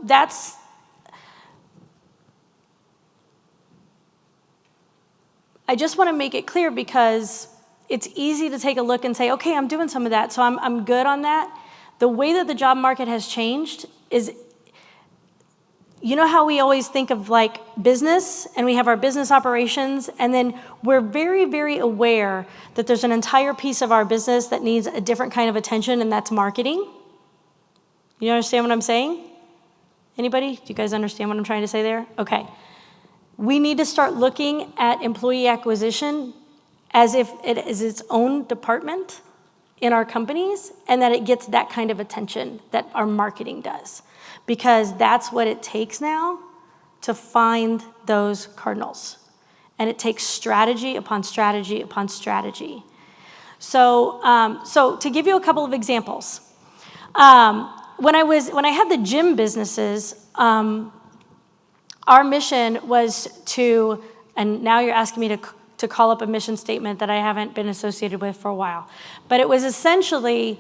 I just want to make it clear because it's easy to take a look and say, okay, I'm doing some of that, so I'm good on that. The way that the job market has changed is, how we always think of like business, and we have our business operations, and then we're very, very aware that there's an entire piece of our business that needs a different kind of attention, and that's marketing. You understand what I'm saying? Anybody? Do you guys understand what I'm trying to say there? Okay. We need to start looking at employee acquisition as if it is its own department in our companies, and that it gets that kind of attention that our marketing does. Because that's what it takes now to find those cardinals. And it takes strategy upon strategy upon strategy. So to give you a couple of examples, when I had the gym businesses, our mission was to, and now you're asking me to call up a mission statement that I haven't been associated with for a while, but it was essentially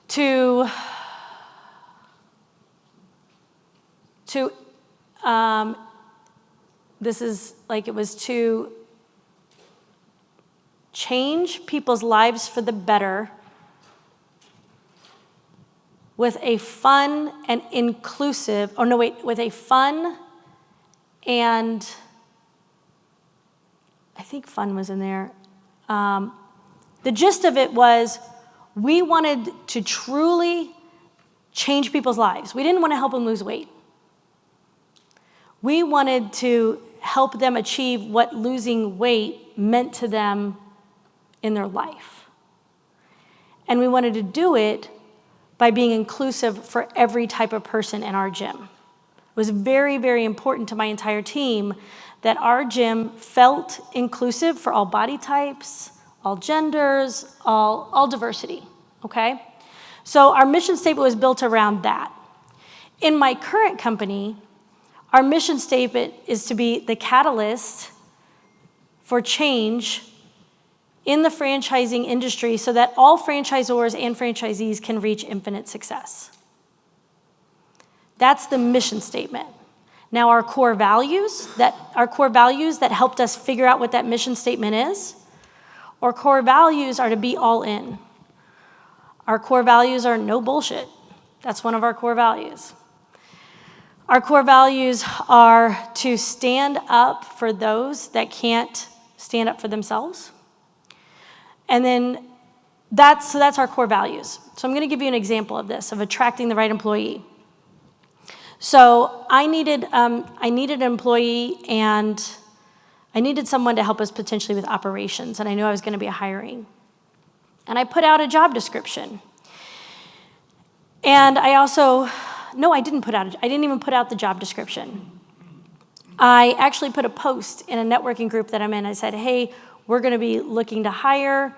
to change people's lives for the better with a fun and inclusive, with a fun and, I think fun was in there. The gist of it was we wanted to truly change people's lives. We didn't want to help them lose weight. We wanted to help them achieve what losing weight meant to them in their life. And we wanted to do it by being inclusive for every type of person in our gym. It was very, very important to my entire team that our gym felt inclusive for all body types, all genders, all diversity, okay? So our mission statement was built around that. In my current company, our mission statement is to be the catalyst for change in the franchising industry so that all franchisors and franchisees can reach infinite success. That's the mission statement. Now our core values that helped us figure out what that mission statement is, our core values are to be all in. Our core values are no bullshit. That's one of our core values. Our core values are to stand up for those that can't stand up for themselves. And then that's our core values. So I'm going to give you an example of this, of attracting the right employee. So I needed an employee, and I needed someone to help us potentially with operations, and I knew I was going to be hiring. And I put out a job description. And I didn't even put out the job description. I actually put a post in a networking group that I'm in. I said, hey, we're going to be looking to hire.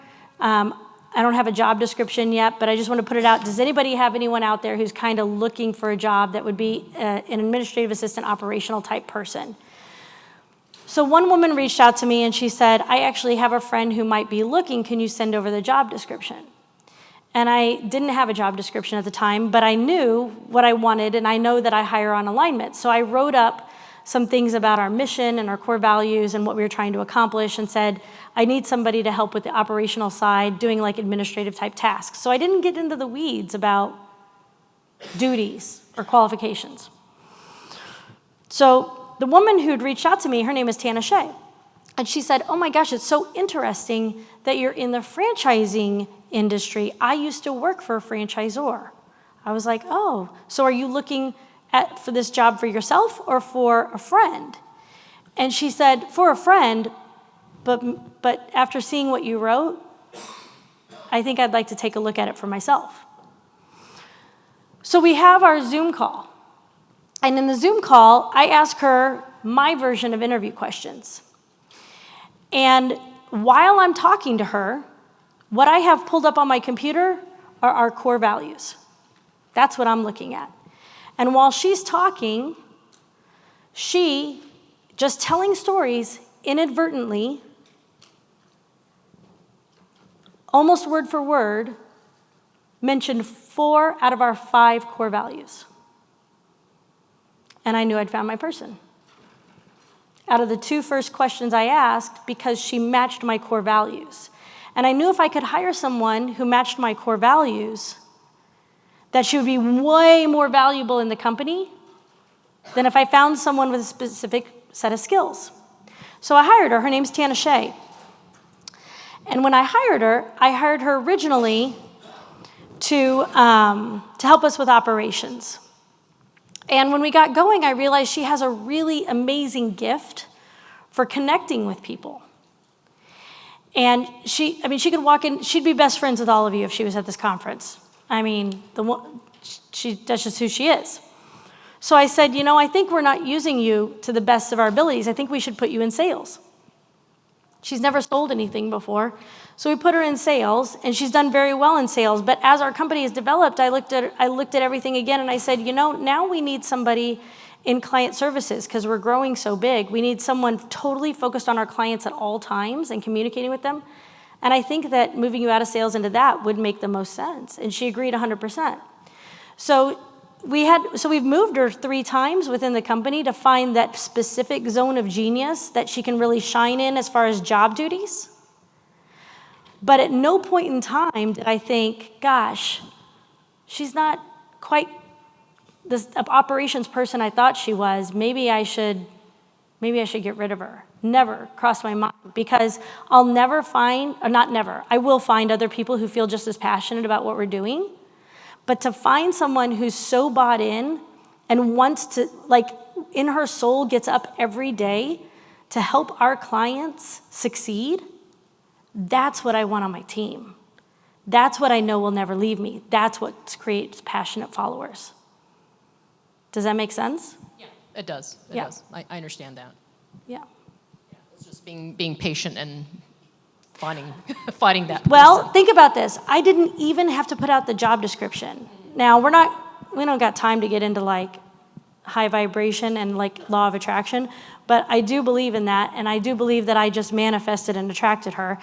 I don't have a job description yet, but I just want to put it out. Does anybody have anyone out there who's kind of looking for a job that would be an administrative assistant, operational type person? So one woman reached out to me and she said, I actually have a friend who might be looking. Can you send over the job description? And I didn't have a job description at the time, but I knew what I wanted, and I know that I hire on alignment. So I wrote up some things about our mission and our core values and what we were trying to accomplish, and said, I need somebody to help with the operational side, doing like administrative type tasks. So I didn't get into the weeds about duties or qualifications. So the woman who'd reached out to me, her name is Tana Shea. And she said, oh my gosh, it's so interesting that you're in the franchising industry. I used to work for a franchisor. I was like, oh, so are you looking for this job for yourself or for a friend? And she said, for a friend, but after seeing what you wrote, I think I'd like to take a look at it for myself. So we have our Zoom call. And in the Zoom call, I ask her my version of interview questions. And while I'm talking to her, what I have pulled up on my computer are our core values. That's what I'm looking at. And while she's talking, she, just telling stories inadvertently, almost word for word, mentioned 4 out of our 5 core values. And I knew I'd found my person. Out of the 2 first questions I asked, because she matched my core values. And I knew if I could hire someone who matched my core values, that she would be way more valuable in the company than if I found someone with a specific set of skills. So I hired her. Her name's Tana Shea. And when I hired her originally to help us with operations. And when we got going, I realized she has a really amazing gift for connecting with people. And she could walk in, she'd be best friends with all of you if she was at this conference. I mean, that's just who she is. So I said, I think we're not using you to the best of our abilities. I think we should put you in sales. She's never sold anything before. So we put her in sales, and she's done very well in sales. But as our company has developed, I looked at everything again, and I said, now we need somebody in client services because we're growing so big. We need someone totally focused on our clients at all times and communicating with them. And I think that moving you out of sales into that would make the most sense. And she agreed 100%. So we've moved her 3 times within the company to find that specific zone of genius that she can really shine in as far as job duties. But at no point in time did I think, gosh, she's not quite the operations person I thought she was. Maybe I should get rid of her. Never crossed my mind, because I will find other people who feel just as passionate about what we're doing. But to find someone who's so bought in and wants to, in her soul, gets up every day to help our clients succeed, that's what I want on my team. That's what I know will never leave me. That's what creates passionate followers. Does that make sense? Yeah, it does. It Yeah. does. I understand that. Yeah. It's just being patient and finding that. Well, person. think about this. I didn't even have to put out the job description. Now, we don't got time to get into high vibration and law of attraction, but I do believe in that, and I do believe that I just manifested and attracted her.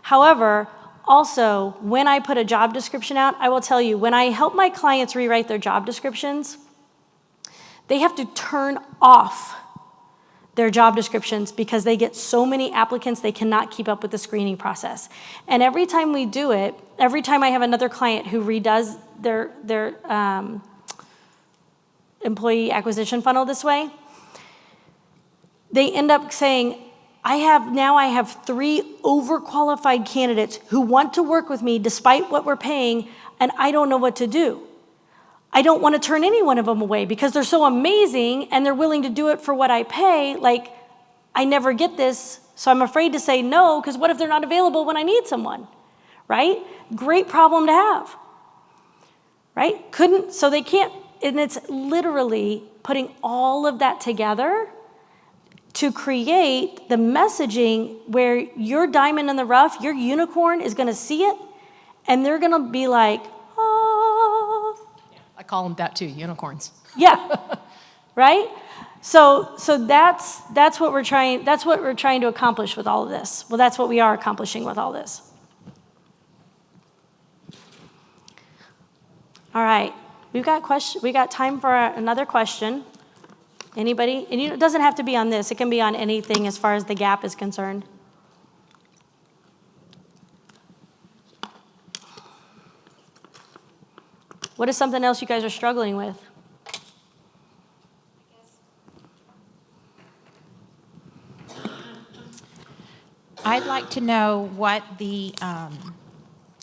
However, also, when I put a job description out, I will tell you, when I help my clients rewrite their job descriptions, they have to turn off their job descriptions because they get so many applicants they cannot keep up with the screening process. And every time we do it, every time I have another client who redoes their employee acquisition funnel this way, they end up saying, I have 3 overqualified candidates who want to work with me despite what we're paying, and I don't know what to do. I don't want to turn any one of them away because they're so amazing and they're willing to do it for what I pay. I never get this, so I'm afraid to say no, because what if they're not available when I need someone, right? Great problem to have, right? So they can't, and it's literally putting all of that together to create the messaging where your diamond in the rough, your unicorn is going to see it, and they're going to be like, I call them that too, unicorns. yeah, right? So that's what we're trying to accomplish with all of this. Well, that's what we are accomplishing with all this. All right, we got time for another question. Anybody? And it doesn't have to be on this. It can be on anything as far as the gap is concerned. What is something else you guys are struggling with? I'd like to know what the,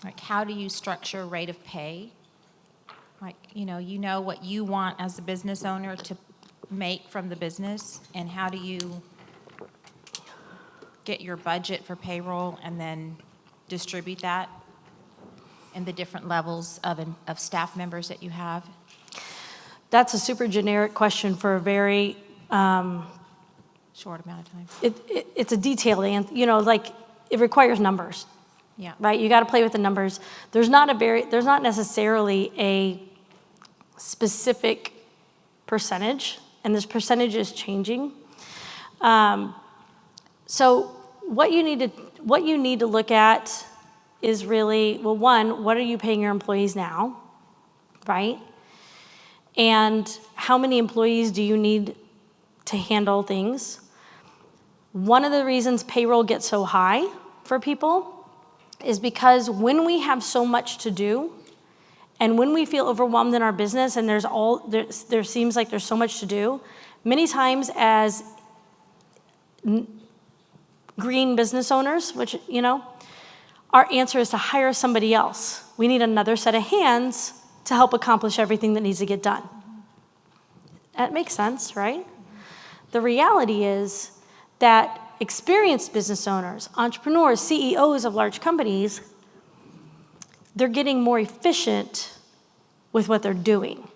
like, how do you structure rate of pay? Like, you know what you want as a business owner to make from the business, and how do you get your budget for payroll and then distribute that and the different levels of staff members that you have? That's a super generic question for a very, Short amount of time. it's a detailed answer, like it requires numbers, Yeah. right? You got to play with the numbers. There's not necessarily a specific percentage, and this percentage is changing. So what you need to look at is really, well, one, what are you paying your employees now, right? And how many employees do you need to handle things? One of the reasons payroll gets so high for people is because when we have so much to do, and when we feel overwhelmed in our business and there seems like there's so much to do, many times as green business owners, which, our answer is to hire somebody else. We need another set of hands to help accomplish everything that needs to get done. That makes sense, right? The reality is that experienced business owners, entrepreneurs, CEOs of large companies, they're getting more efficient with what they're doing.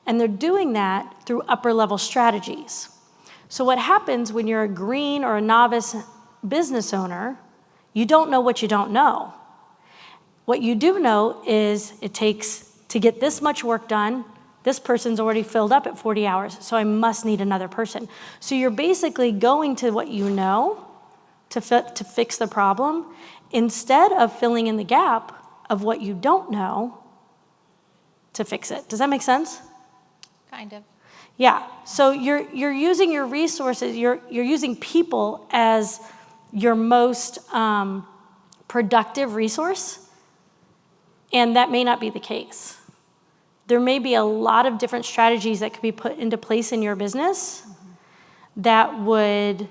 And they're doing that through upper level strategies. So what happens when you're a green or a novice business owner, you don't know what you don't know. What you do know is it takes to get this much work done, this person's already filled up at 40 hours, so I must need another person. So you're basically going to what you know to fix the problem instead of filling in the gap of what you don't know to fix it. Does that make sense? Kind of. Yeah, so you're using your resources, you're using people as your most productive resource, and that may not be the case. There may be a lot of different strategies that could be put into place in your business that would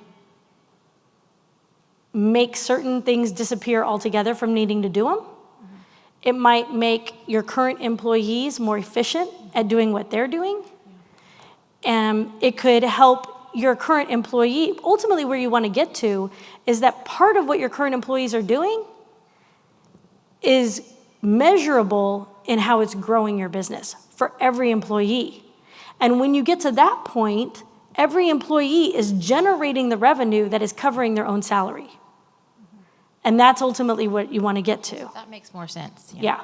make certain things disappear altogether from needing to do them. It might make your current employees more efficient at doing what they're doing. And it could help your current employee. Ultimately, where you want to get to is that part of what your current employees are doing is measurable in how it's growing your business for every employee. And when you get to that point, every employee is generating the revenue that is covering their own salary. And that's ultimately what you want to get to. That makes more sense. Yeah.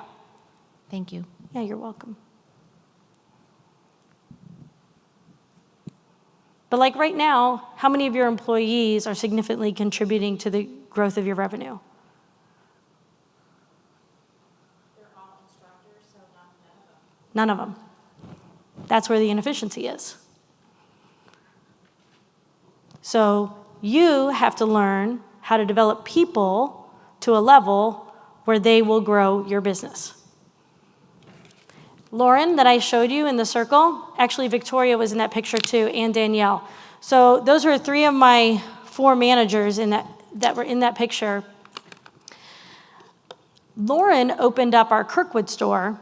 Thank you. Yeah, you're welcome. But like right now, how many of your employees are significantly contributing to the growth of your revenue? They're all instructors, so None of them. That's where the inefficiency is. So you have to learn how to develop people to a level where they will grow your business. Lauren, that I showed you in the circle, actually Victoria was in that picture too, and Danielle. So those were 3 of my 4 managers that were in that picture. Lauren opened up our Kirkwood store.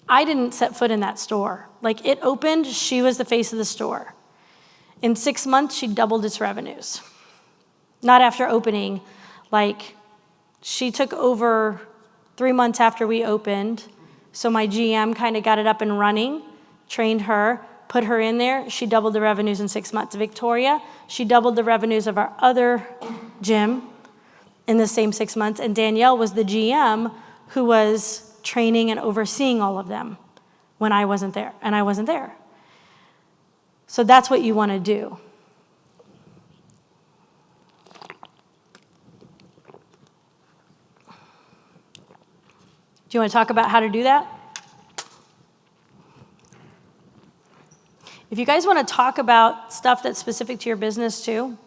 I didn't set foot in that store. Like, it opened, she was the face of the store. In 6 months, she doubled its revenues. Not after opening, like, she took over 3 months after we opened. So my GM kind of got it up and running, trained her, put her in there. She doubled the revenues in 6 months. Victoria, she doubled the revenues of our other gym in the same 6 months. And Danielle was the GM who was training and overseeing all of them when I wasn't there, and I wasn't there. So that's what you want to do. Do you want to talk about how to do that? If you guys want to talk about stuff that's specific to your business too,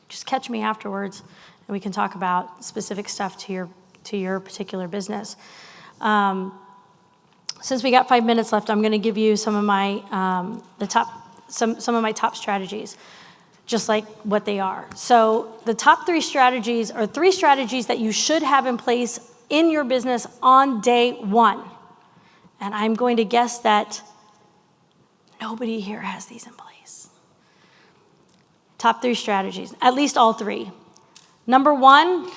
just catch me afterwards and we can talk about specific stuff to your particular business. Since we got 5 minutes left, I'm going to give you some of my some of my top strategies, just like what they are. So the top 3 strategies are 3 strategies that you should have in place in your business on day 1. And I'm going to guess that nobody here has these in place. Top 3 strategies, at least all 3. Number 1,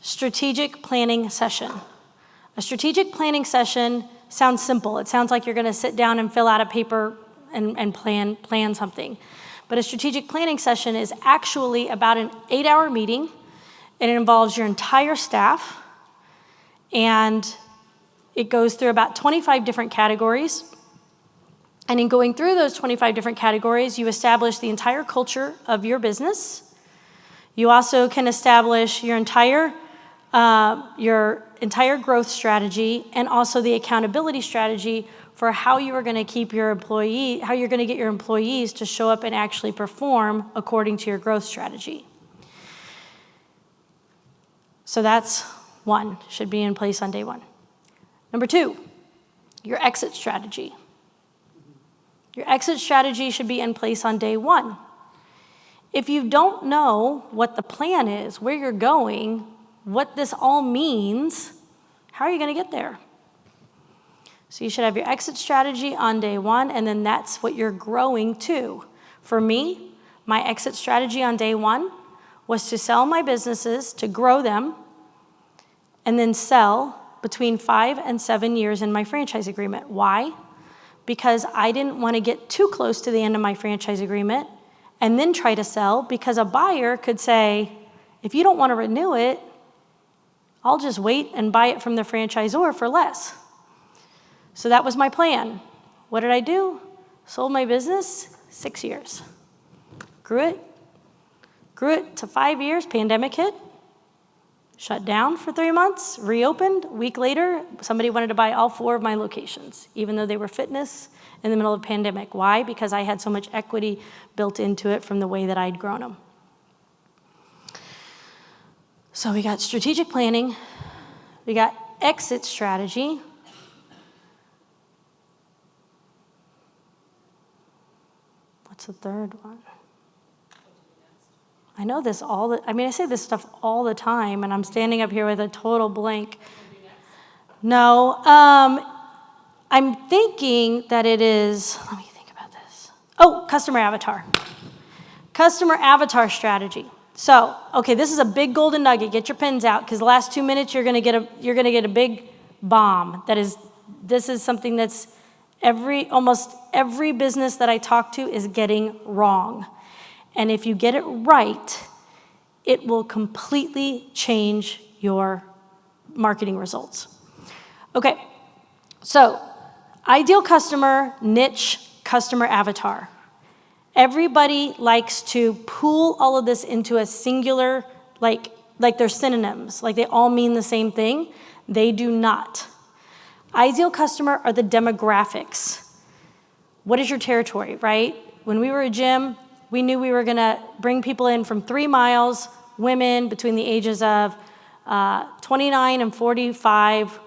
strategic planning session. A strategic planning session sounds simple. It sounds like you're going to sit down and fill out a paper and plan something. But a strategic planning session is actually about an 8-hour meeting, and it involves your entire staff, and it goes through about 25 different categories. And in going through those 25 different categories, you establish the entire culture of your business. You also can establish your entire growth strategy and also the accountability strategy for how you are going to keep your how you're going to get your employees to show up and actually perform according to your growth strategy. So that's 1, should be in place on day 1. Number 2, your exit strategy. Your exit strategy should be in place on day 1. If you don't know what the plan is, where you're going, what this all means, how are you going to get there? So you should have your exit strategy on day 1, and then that's what you're growing to. For me, my exit strategy on day 1 was to sell my businesses, to grow them, and then sell between 5 and 7 years in my franchise agreement. Why? Because I didn't want to get too close to the end of my franchise agreement and then try to sell, because a buyer could say, if you don't want to renew it, I'll just wait and buy it from the franchisor for less. So that was my plan. What did I do? Sold my business, 6 years. Grew it to 5 years, pandemic hit. Shut down for 3 months, reopened. A week later, somebody wanted to buy all 4 of my locations, even though they were fitness in the middle of the pandemic. Why? Because I had so much equity built into it from the way that I'd grown them. So we got strategic planning, we got exit strategy. What's the third one? I know this I say this stuff all the time, and I'm standing up here with a total blank. No, I'm thinking that it is, let me think about this. Oh, customer avatar. Customer avatar strategy. So, okay, this is a big golden nugget. Get your pens out, because the last 2 minutes you're gonna get a big bomb. This is something that's almost every business that I talk to is getting wrong. And if you get it right, it will completely change your marketing results. Okay, so ideal customer, niche, customer avatar. Everybody likes to pool all of this into a singular, like they're synonyms, like they all mean the same thing. They do not. Ideal customer are the demographics. What is your territory, right? When we were a gym, we knew we were going to bring people in from 3 miles, women between the ages of 29 and 45,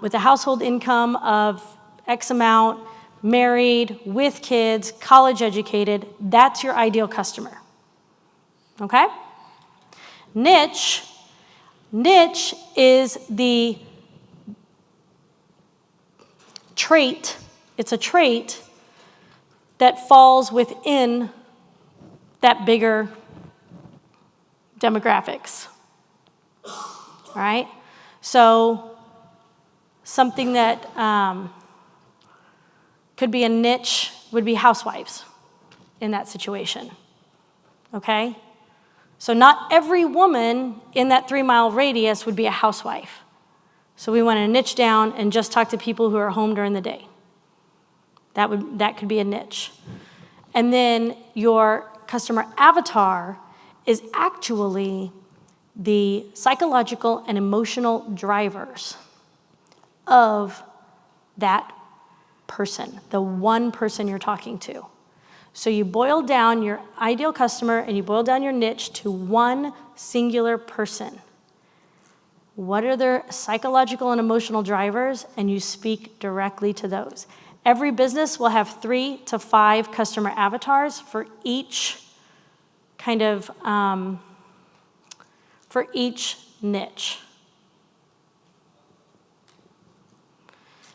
with a household income of X amount, married, with kids, college educated. That's your ideal customer. Okay? Niche is the trait. It's a trait that falls within that bigger demographics. All right? So something that could be a niche would be housewives in that situation. Okay? So not every woman in that 3-mile radius would be a housewife. So we want to niche down and just talk to people who are home during the day. That could be a niche. And then your customer avatar is actually the psychological and emotional drivers of that person, the one person you're talking to. So you boil down your ideal customer and you boil down your niche to one singular person. What are their psychological and emotional drivers? And you speak directly to those. Every business will have 3 to 5 customer avatars for each kind of, for each niche.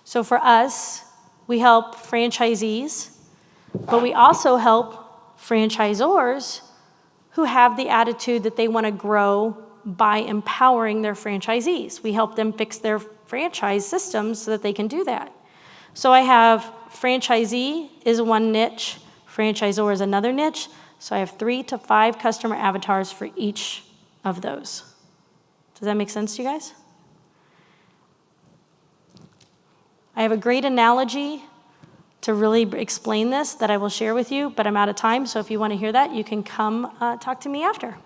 So for us, we help franchisees, but we also help franchisors who have the attitude that they want to grow by empowering their franchisees. We help them fix their franchise systems so that they can do that. So I have franchisee is one niche, franchisor is another niche. So I have 3 to 5 customer avatars for each of those. Does that make sense to you guys? I have a great analogy to really explain this that I will share with you, but I'm out of time. So if you want to hear that, you can come talk to me after.